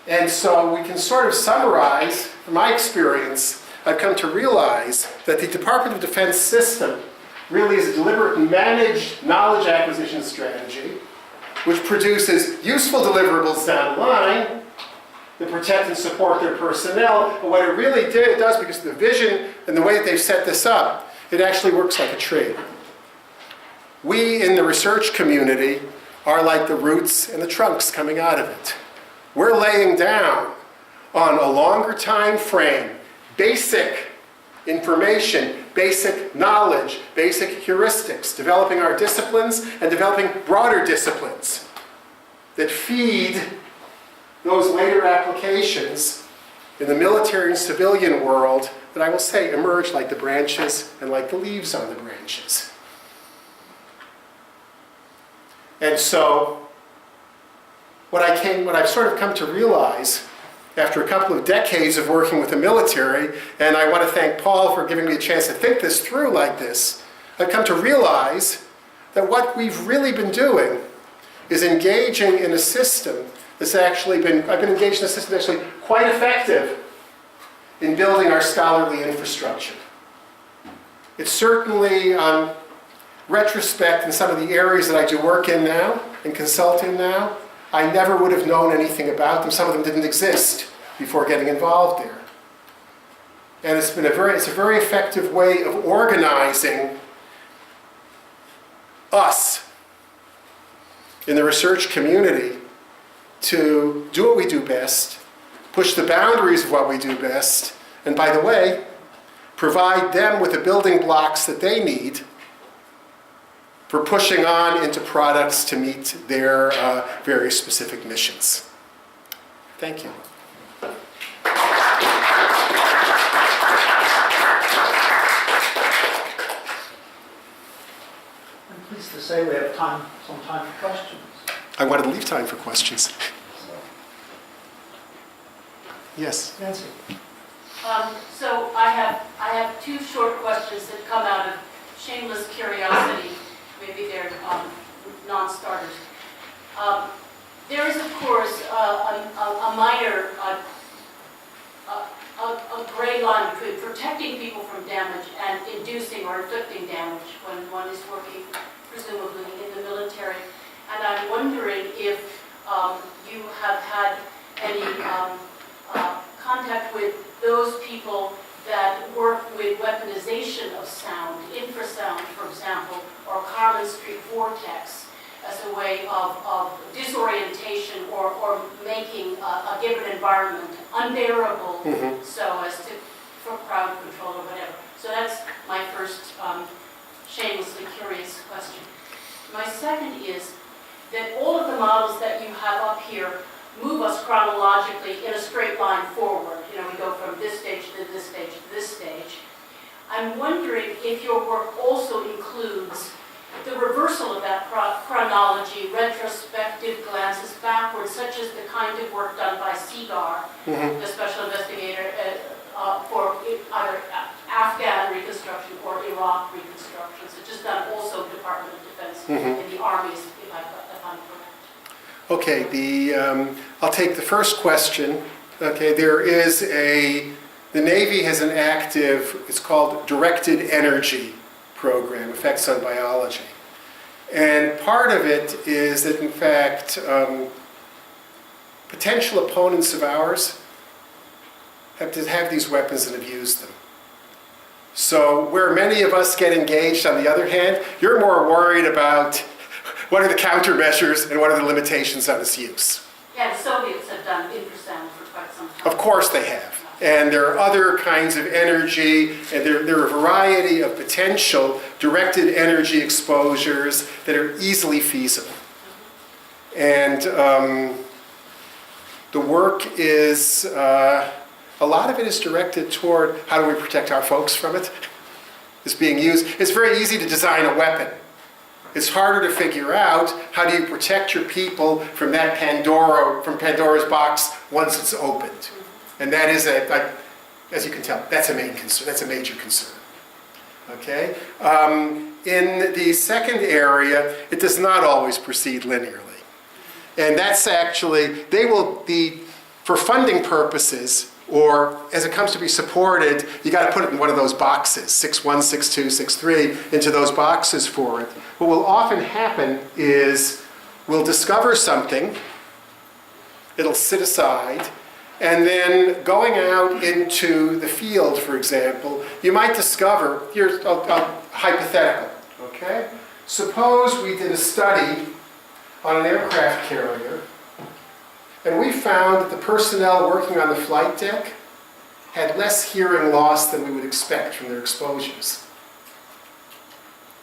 And so we can sort of summarize, from my experience, I've come to realize that the Department of Defense system really is a deliberate and managed knowledge acquisition strategy which produces useful deliverables down the line that protect and support their personnel. But what it really does, because of the vision and the way that they've set this up, it actually works like a tree. We in the research community are like the roots and the trunks coming out of it. We're laying down on a longer time frame basic information, basic knowledge, basic heuristics, developing our disciplines and developing broader disciplines that feed those later applications in the military and civilian world that I will say emerge like the branches and like the leaves on the branches. And so what I've sort of come to realize after a couple of decades of working with the military, and I want to thank Paul for giving me a chance to think this through like this, I've come to realize that what we've really been doing is engaging in a system that's actually I've been engaged in a system that's actually quite effective in building our scholarly infrastructure. It's certainly, retrospect in some of the areas that I do work in now and consult in now, I never would have known anything about them. Some of them didn't exist before getting involved there. And it's a very effective way of organizing us in the research community to do what we do best, push the boundaries of what we do best, and by the way, provide them with the building blocks that they need for pushing on into products to meet their very specific missions. Thank you. I'm pleased to say we have some time for questions. I wanted to leave time for questions. So, Yes. Nancy. So I have two short questions that come out of shameless curiosity. Maybe they're non-starters. There is, of course, a minor, a gray line between protecting people from damage and inducing or inflicting damage when one is working, presumably, in the military. And I'm wondering if you have had any contact with those people that work with weaponization of sound, infrasound, for example, or Carlin Street vortex as a way of disorientation or making a given environment unbearable so as to, for crowd control or whatever. So that's my first shamelessly curious question. My second is that all of the models that you have up here move us chronologically in a straight line forward. You know, we go from this stage to this stage to this stage. I'm wondering if your work also includes the reversal of that chronology, retrospective glances backwards, such as the kind of work done by Seagar, the special investigator for either Afghan reconstruction or Iraq reconstruction, such as done also Department of Defense in the armies, if I'm correct. Okay, I'll take the first question. Okay, the Navy has an active, it's called Directed Energy Program, Effects on Biology. And part of it is that, in fact, potential opponents of ours have to have these weapons and have used them. So where many of us get engaged, on the other hand, you're more worried about what are the countermeasures and what are the limitations on its use. Yeah, the Soviets have done infrasound for quite some time. Of course they have. And there are other kinds of energy, and there are a variety of potential directed energy exposures that are easily feasible. And the work is, a lot of it is directed toward how do we protect our folks from it. It's being used. It's very easy to design a weapon. It's harder to figure out how do you protect your people from that from Pandora's box once it's opened. And that is, as you can tell, that's a main concern. That's a major concern. Okay? In the second area, it does not always proceed linearly. And that's actually, for funding purposes, or as it comes to be supported, you got to put it in one of those boxes, 6.1, 6.2, 6.3, into those boxes for it. What will often happen is we'll discover something, it'll sit aside, and then going out into the field, for example, you might discover, here's a hypothetical, okay? Suppose we did a study on an aircraft carrier, and we found that the personnel working on the flight deck had less hearing loss than we would expect from their exposures.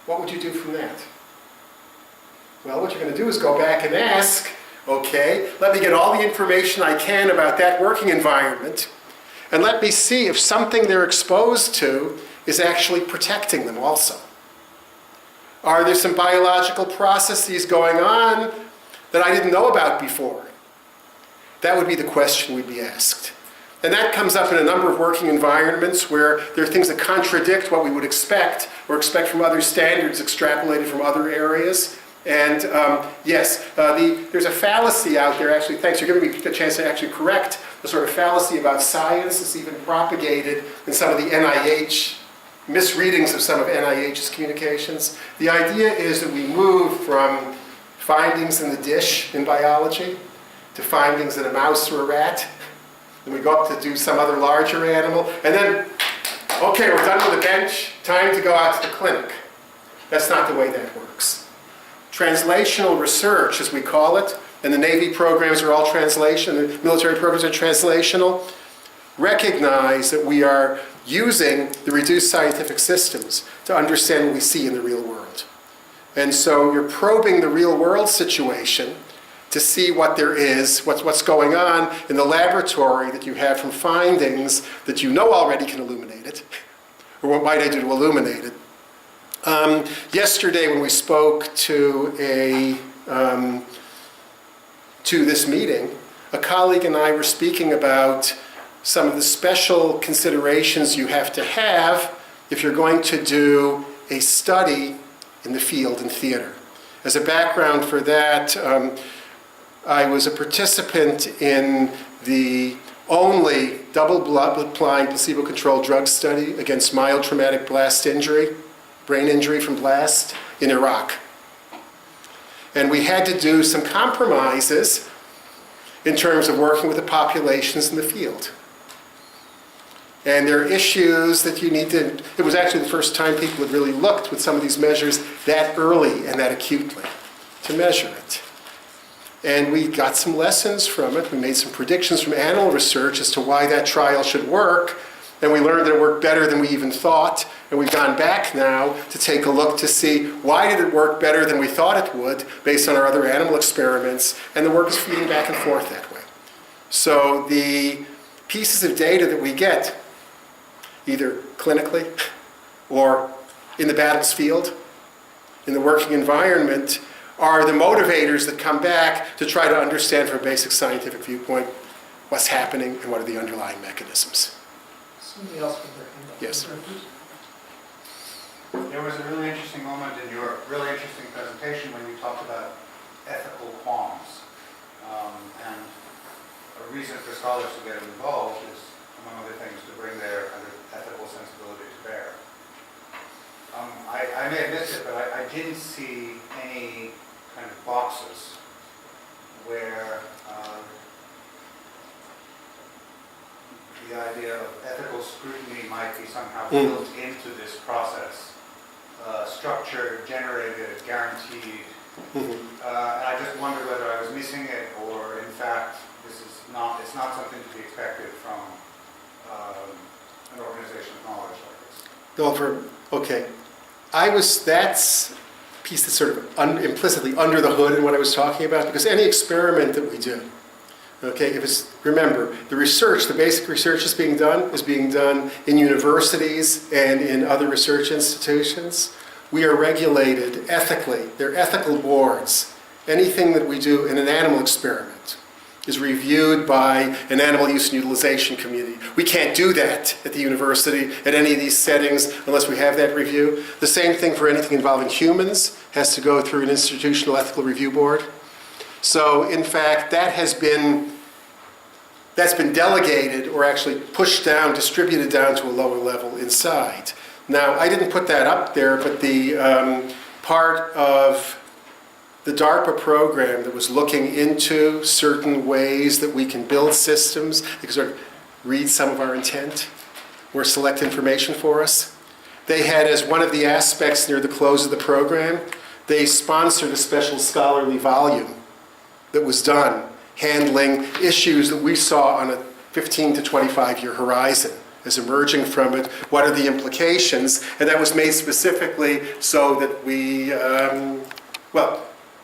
What would you do from that? Well, what you're going to do is go back and ask, okay, let me get all the information I can about that working environment, and let me see if something they're exposed to is actually protecting them also. Are there some biological processes going on that I didn't know about before? That would be the question we'd be asked. And that comes up in a number of working environments where there are things that contradict what we would expect or expect from other standards extrapolated from other areas. And yes, there's a fallacy out there, actually, thanks for giving me the chance to actually correct the sort of fallacy about science that's even propagated in some of the NIH misreadings of some of NIH's communications. The idea is that we move from findings in the dish in biology to findings in a mouse or a rat. Then we go up to do some other larger animal. And then, okay, we're done with the bench. Time to go out to the clinic. That's not the way that works. Translational research, as we call it, and the Navy programs are all translation, the military programs are translational, recognize that we are using the reduced scientific systems to understand what we see in the real world. And so you're probing the real world situation to see what there is, what's going on in the laboratory that you have from findings that you know already can illuminate it, or what might I do to illuminate it. Yesterday when we spoke to this meeting, a colleague and I were speaking about some of the special considerations you have to have if you're going to do a study in the field in theater. As a background for that, I was a participant in the only double-blind, placebo-controlled drug study against mild traumatic blast injury, brain injury from blast, in Iraq. And we had to do some compromises in terms of working with the populations in the field. And there are issues that you need to, it was actually the first time people had really looked with some of these measures that early and that acutely to measure it. And we got some lessons from it. We made some predictions from animal research as to why that trial should work. And we learned that it worked better than we even thought. And we've gone back now to take a look to see why did it work better than we thought it would based on our other animal experiments. And the work is feeding back and forth that way. So the pieces of data that we get, either clinically or in the battles field, in the working environment, are the motivators that come back to try to understand from a basic scientific viewpoint what's happening and what are the underlying mechanisms. Somebody else with their hand up. Yes. There was a really interesting moment in your really interesting presentation when you talked about ethical qualms. And a reason for scholars to get involved is, among other things, to bring their kind of ethical sensibility to bear. I may have missed it, but I didn't see any kind of boxes where the idea of ethical scrutiny might be somehow built into this process. Structured, generated, guaranteed. And I just wondered whether I was missing it, or in fact, it's not something to be expected from an organization of knowledge like this. Okay. That's a piece that's sort of implicitly under the hood in what I was talking about, because any experiment that we do, okay, remember, the research, the basic research is being done in universities and in other research institutions. We are regulated ethically. There are ethical boards. Anything that we do in an animal experiment is reviewed by an animal use and utilization committee. We can't do that at the university, at any of these settings, unless we have that review. The same thing for anything involving humans has to go through an institutional ethical review board. So, in fact, that has been that's been delegated or actually pushed down, distributed down to a lower level inside. Now, I didn't put that up there, but the part of the DARPA program that was looking into certain ways that we can build systems that can sort of read some of our intent or select information for us. They had, as one of the aspects near the close of the program, they sponsored a special scholarly volume that was done handling issues that we saw on a 15 to 25-year horizon as emerging from it. What are the implications? And that was made specifically so that we,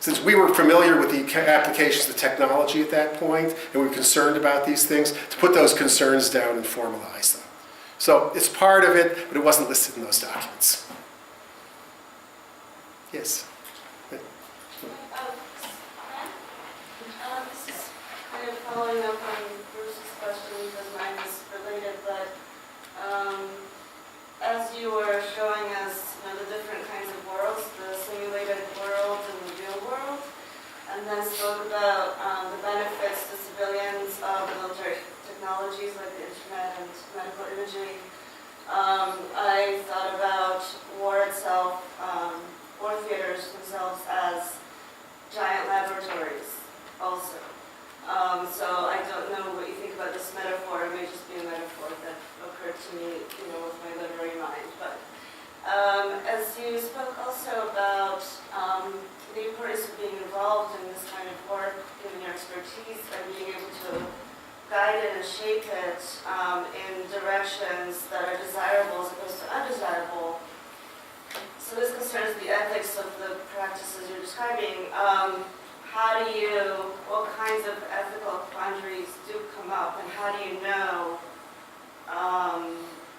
since we were familiar with the applications of technology at that point, and we were concerned about these things, to put those concerns down and formalize them. So it's part of it, but it wasn't listed in those documents. Yes? This is kind of following up on Bruce's question because mine is related, but as you were showing us the different kinds of worlds, the simulated world and the real world, and then spoke about the benefits to civilians of military technologies like the internet and medical imaging, I thought about war itself, war theaters themselves as giant laboratories also. So I don't know what you think about this metaphor. It may just be a metaphor that occurred to me, with my literary mind. But as you spoke also about the importance of being involved in this kind of work, given your expertise, and being able to guide it and shape it in directions that are desirable as opposed to undesirable. So this concerns the ethics of the practices you're describing. What kinds of ethical quandaries do come up, and how do you know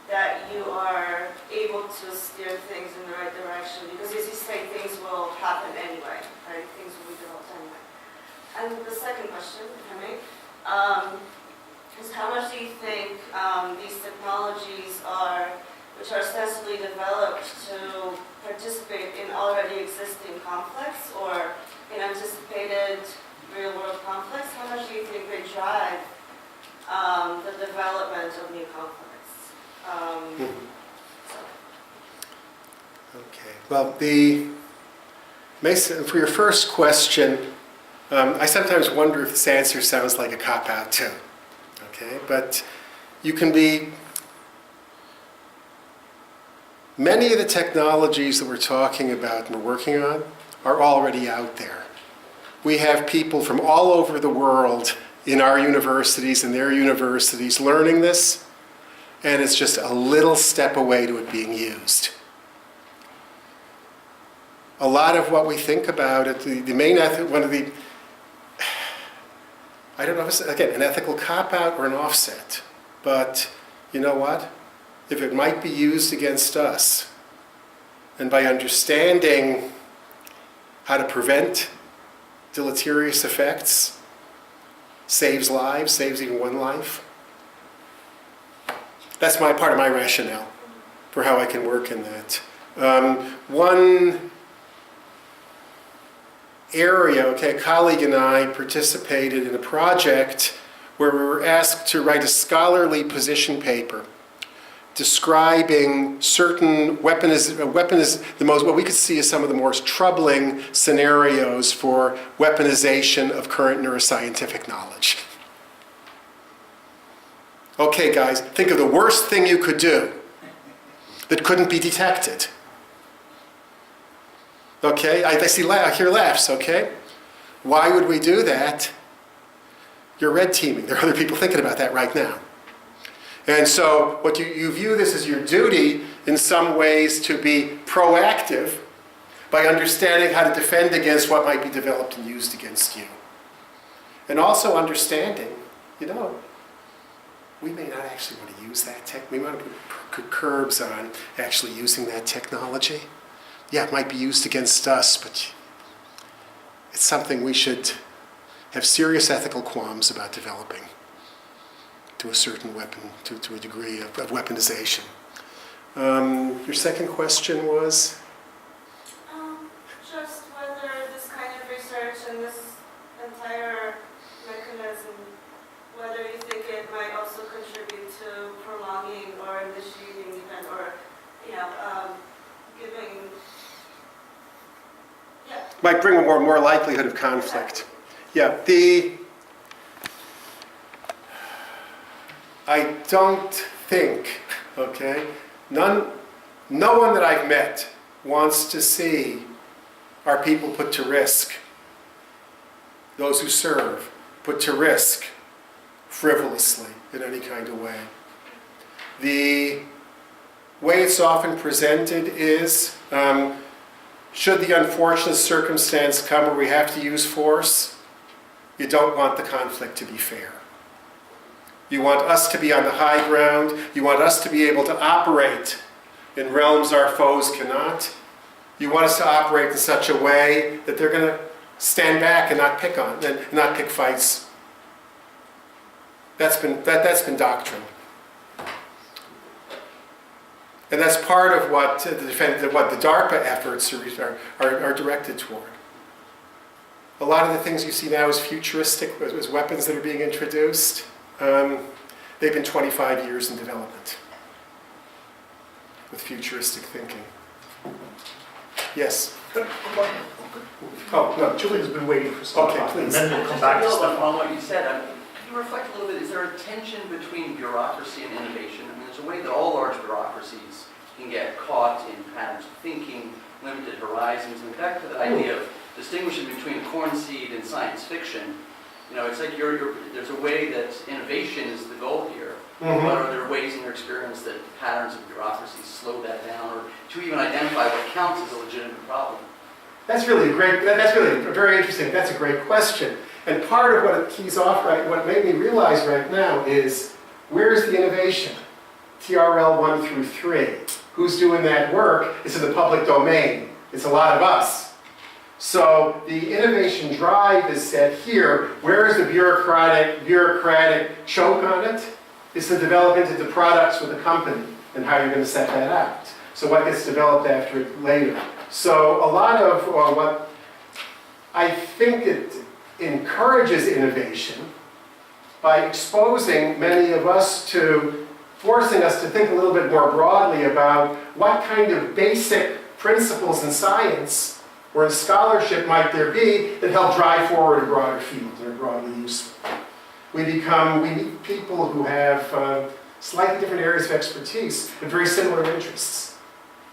that you are able to steer things in the right direction? Because as you say, things will happen anyway, right? Things will be developed anyway. And the second question, if I may, is how much do you think these technologies which are ostensibly developed to participate in already existing conflicts or in anticipated real-world conflicts, how much do you think they drive the development of new conflicts? Okay. Well, for your first question, I sometimes wonder if this answer sounds like a cop-out too. Okay, but you can be. Many of the technologies that we're talking about and we're working on are already out there. We have people from all over the world in our universities and their universities learning this, and it's just a little step away to it being used. A lot of what we think about it, the main one of the, I don't know if it's, again, an ethical cop-out or an offset, but you know what? If it might be used against us, and by understanding how to prevent deleterious effects, saves lives, saves even one life. That's part of my rationale for how I can work in that. One area, a colleague and I participated in a project where we were asked to write a scholarly position paper describing certain what we could see as some of the most troubling scenarios for weaponization of current neuroscientific knowledge. Okay, guys, think of the worst thing you could do that couldn't be detected. Okay, I hear laughs, okay? Why would we do that? You're red teaming. There are other people thinking about that right now. And so what you view this as your duty in some ways to be proactive by understanding how to defend against what might be developed and used against you. And also understanding, we may not actually want to use that tech. We want to put curbs on actually using that technology. Yeah, it might be used against us, but it's something we should have serious ethical qualms about developing to a certain weapon, to a degree of weaponization. Your second question was? Just whether this kind of research and this entire mechanism, whether you think might bring more likelihood of conflict. Yeah, I don't think, okay, no one that I've met wants to see our people put to risk, those who serve, put to risk frivolously in any kind of way. The way it's often presented is, should the unfortunate circumstance come where we have to use force, you don't want the conflict to be fair. You want us to be on the high ground. You want us to be able to operate in realms our foes cannot. You want us to operate in such a way that they're going to stand back and not pick fights. That's been doctrine. And that's part of what the DARPA efforts are directed toward. A lot of the things you see now as futuristic, as weapons that are being introduced, they've been 25 years in development with futuristic thinking. Yes? Oh, no. Julian's been waiting for some Okay, time, please. and then we'll come Just to back to build stuff. on what you said, can you reflect a little bit, is there a tension between bureaucracy and innovation? I mean, there's a way that all large bureaucracies can get caught in patterns of thinking, limited horizons, and back to the idea of distinguishing between a corn seed and science fiction. You know, it's like there's a way that innovation is the goal here, but are there ways in your experience that patterns of bureaucracy slow that down, or to even identify what counts as a legitimate problem? That's really very interesting. That's a great question. And part of what it keys off, what made me realize right now is, where's the innovation? TRL 1 through 3. Who's doing that work? It's in the public domain. It's a lot of us. So the innovation drive is set here. Where is the bureaucratic choke on it? It's the development into products with a company and how you're going to set that out. So what gets developed after it later. So a lot of what I think it encourages innovation by exposing many of us to, forcing us to think a little bit more broadly about what kind of basic principles in science or in scholarship might there be that help drive forward a broader field and are broadly useful. We meet people who have slightly different areas of expertise but very similar interests.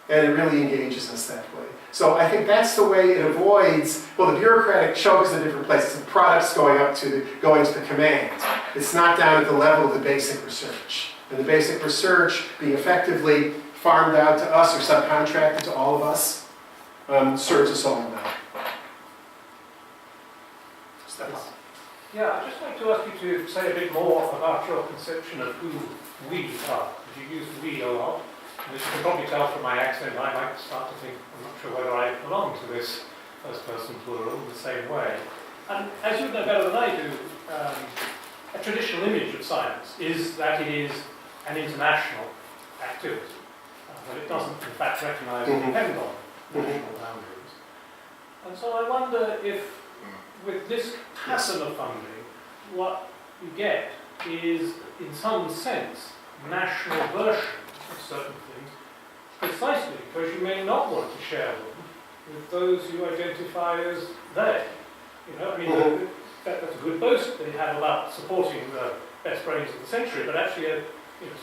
And it really engages us that way. So I think that's the way it avoids, well, the bureaucratic choke is in a different place. It's the products going to the command. It's not down at the level of the basic research. And the basic research being effectively farmed out to us or subcontracted to all of us serves us all well. Yeah, I'd just like to ask you to say a bit more about your conception of who we are. You use we a lot. And as you can probably tell from my accent, I might start to think, I'm not sure whether I belong to this first person plural in the same way. And as you know better than I do, a traditional image of science is that it is an international activity, that it doesn't in fact recognise or depend on national boundaries. And so I wonder if, with this pattern of funding, what you get is, in some sense, national version of certain things, precisely because you may not want to share them with those you identify as they. You know, I mean, that's a good boast they have about supporting the best brains of the century, but actually,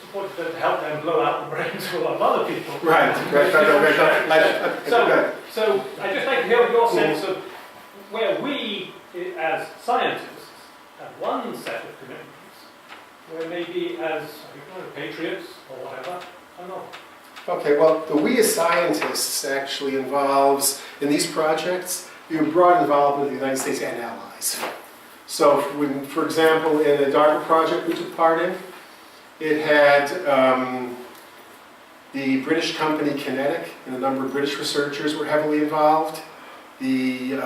supporting them to help them blow out the brains of a lot of other people. Right. So I'd just like to hear your sense of where we, as scientists, have one set of commitments, where maybe as patriots or whatever, are not. Okay, well, the we as scientists actually involves, in these projects, your broad involvement of the United States and allies. So, when, for example, in the DARPA project we took part in, it had the British company Kinetic, and a number of British researchers were heavily involved. The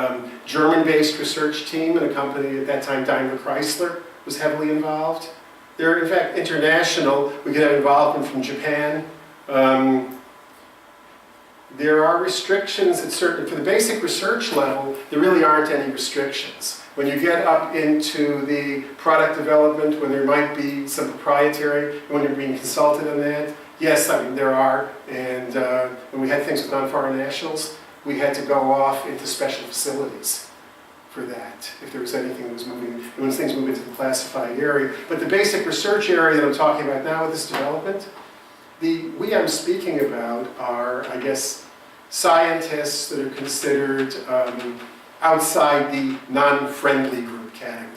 German-based research team and a company at that time, Daimler Chrysler, was heavily involved. They're, in fact, international. We could have involvement from Japan. There are restrictions at certain, for the basic research level, there really aren't any restrictions. When you get up into the product development, when there might be some proprietary, when you're being consulted on that, yes, I mean, there are. And when we had things with non-foreign nationals, we had to go off into special facilities for that, if there was anything that was moving, when things move into the classified area. But the basic research area that I'm talking about now with this development, the we I'm speaking about are, I guess, scientists that are considered outside the non-friendly group category.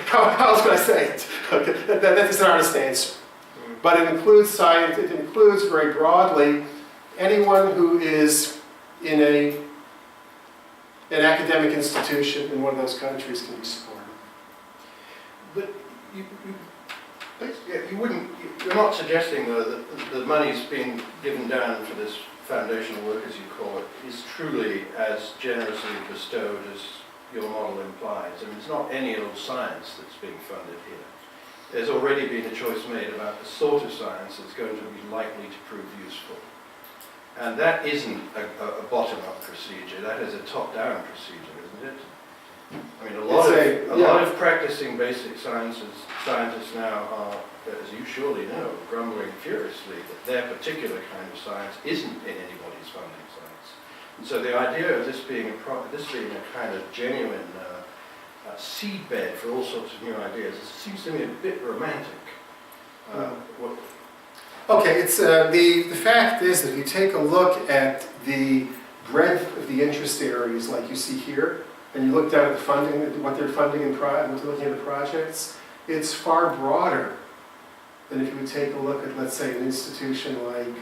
How else can I say it? Okay, that is an honest answer. But it includes science, it includes very broadly anyone who is in an academic institution in one of those countries can be supported. But you're not suggesting though that the money's being given down for this foundational work, as you call it, is truly as generously bestowed as your model implies. I mean, it's not any old science that's being funded here. There's already been a choice made about the sort of science that's going to be likely to prove useful. And that isn't a bottom-up procedure, that is a top-down procedure, isn't it? I mean, a lot of practicing basic scientists now are, as you surely know, grumbling furiously that their particular kind of science isn't in anybody's funding science. And so the idea of this being a kind of genuine seedbed for all sorts of new ideas seems to me a bit romantic. Okay, it's the fact is that if you take a look at the breadth of the interest areas like you see here, and you look down at the funding, what they're funding and what they're looking at the projects, it's far broader than if you would take a look at, let's say, an institution like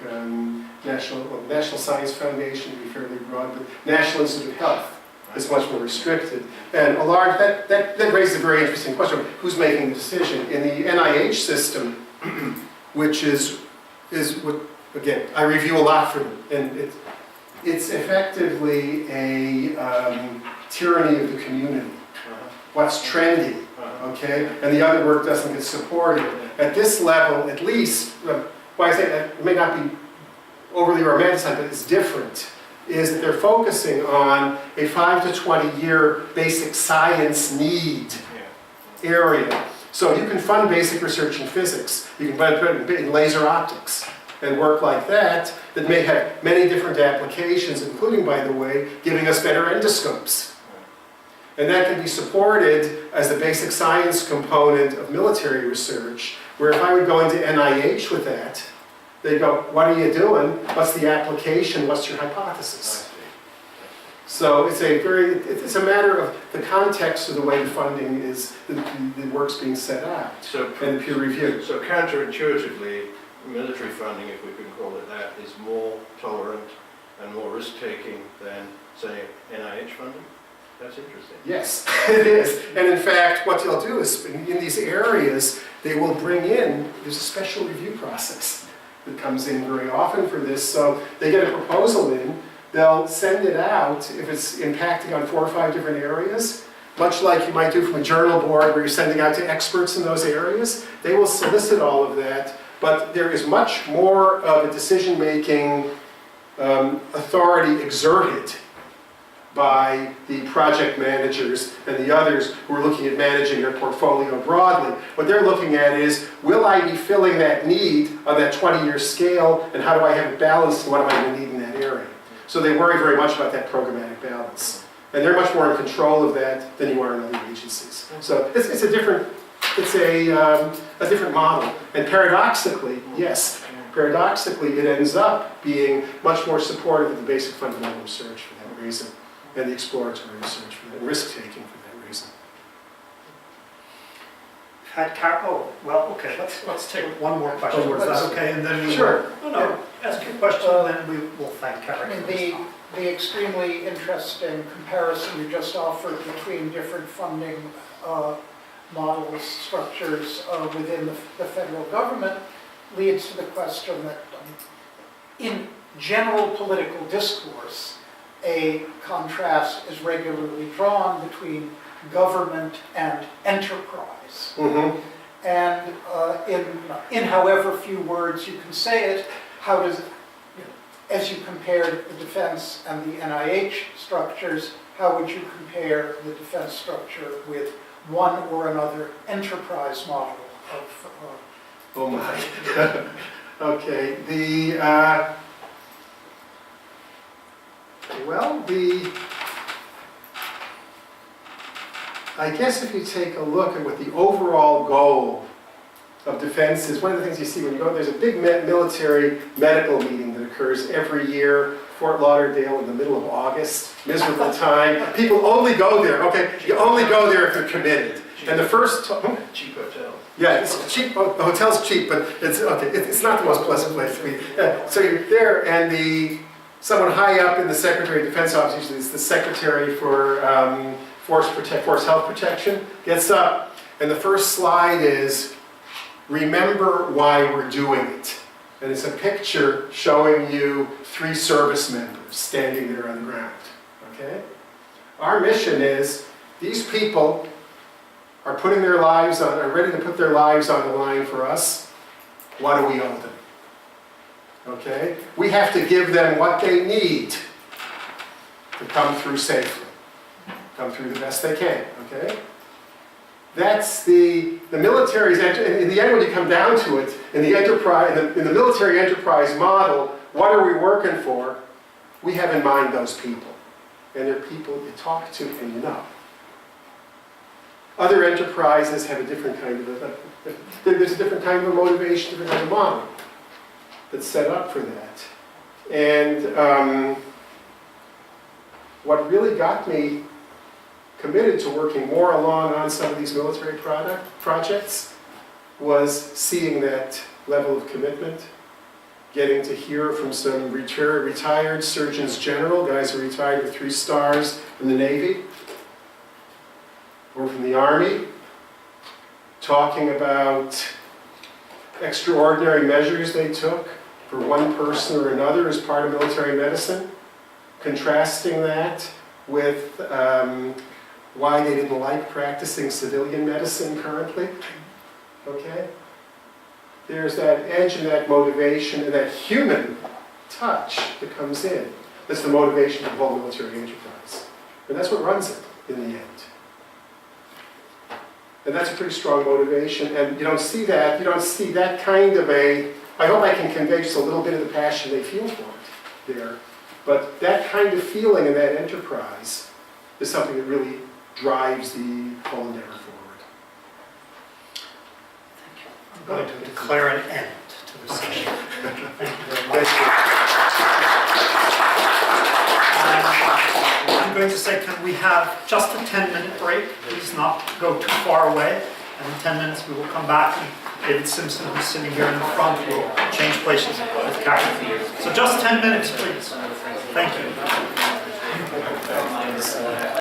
National Science Foundation would be fairly broad, but National Institute of Health is much more restricted. And a large, that raises a very interesting question of who's making the decision. In the NIH system, which is what, again, I review a lot for them, and it's effectively a tyranny of the community. What's trendy, okay? And the other work doesn't get supported. At this level, at least, why I say that it may not be overly romanticized, but it's different, is that they're focusing on a 5 to 20 year basic science need area. So you can fund basic research in physics, you can fund in laser optics, and work like that may have many different applications, including, by the way, giving us better endoscopes. And that can be supported as the basic science component of military research, where if I would go into NIH with that, they'd go, what are you doing? What's the application? What's your hypothesis? So it's a matter of the context of the way the funding is, the work's being set out, and the peer review. So counterintuitively, military funding, if we can call it that, is more tolerant and more risk-taking than, say, NIH funding? That's interesting. Yes, it is. And in fact, what they'll do is, in these areas, they will bring in, there's a special review process that comes in very often for this. So they get a proposal in, they'll send it out if it's impacting on 4 or 5 different areas, much like you might do from a journal board where you're sending out to experts in those areas. They will solicit all of that, but there is much more of a decision-making authority exerted by the project managers and the others who are looking at managing their portfolio broadly. What they're looking at is, will I be filling that need on that 20-year scale, and how do I have it balanced, and what am I going to need in that area? So they worry very much about that programmatic balance. And they're much more in control of that than you are in other agencies. So it's a different model. And paradoxically, yes, paradoxically it ends up being much more supportive of the basic fundamental research for that reason, and the exploratory research for that, and risk-taking for that reason. Okay, let's take one more question. Is that okay? And then Sure. Ask your question, and then we will thank Carey. I mean, the extremely interesting comparison you just offered between different funding models, structures within the federal government leads to the question that in general political discourse, a contrast is regularly drawn between government and enterprise. Mm-hmm. And in however few words you can say it, how does it, as you compared the defense and the NIH structures, how would you compare the defense structure with one or another enterprise model of... Oh my. Okay, Well, I guess if you take a look at what the overall goal of defense is, one of the things you see when you go, there's a big military medical meeting that occurs every year, Fort Lauderdale in the middle of August, miserable time. People only go there, okay? You only go there if you're committed. And the first, Cheap hotel. yeah, it's cheap, the hotel's cheap, but it's, okay, it's not the most pleasant place to be. So you're there, and someone high up in the Secretary of Defense office, usually it's the Secretary for Force Health Protection, gets up, and the first slide is, remember why we're doing it. And it's a picture showing you 3 service members standing there on the ground, okay? Our mission is, these people are putting their lives on, are ready to put their lives on the line for us. What do we owe them? Okay? We have to give them what they need to come through safely, come through the best they can, okay? That's the military's, in the end when you come down to it, in the enterprise, in the military enterprise model, what are we working for? We have in mind those people. And they're people you talk to and you know. Other enterprises have a different kind of there's a different kind of a motivation, different kind of model that's set up for that. And what really got me committed to working more along on some of these military projects was seeing that level of commitment, getting to hear from some retired surgeons general, guys who retired with 3 stars from the Navy or from the Army, talking about extraordinary measures they took for one person or another as part of military medicine, contrasting that with why they didn't like practicing civilian medicine currently, okay? There's that edge and that motivation and that human touch that comes in. That's the motivation of the whole military enterprise. And that's what runs it in the end. And that's a pretty strong motivation, and you don't see that kind of I hope I can convey just a little bit of the passion they feel for it there, but that kind of feeling in that enterprise is something that really drives the whole endeavor forward. I'm going to declare an end to the session. Thank you very much. I'm going to say, can we have just a 10-minute break? Please not go too far away. And in 10 minutes we will come back, and David Simpson, who's sitting here in the front, will change places with Carey. So just 10 minutes, please. Thank you.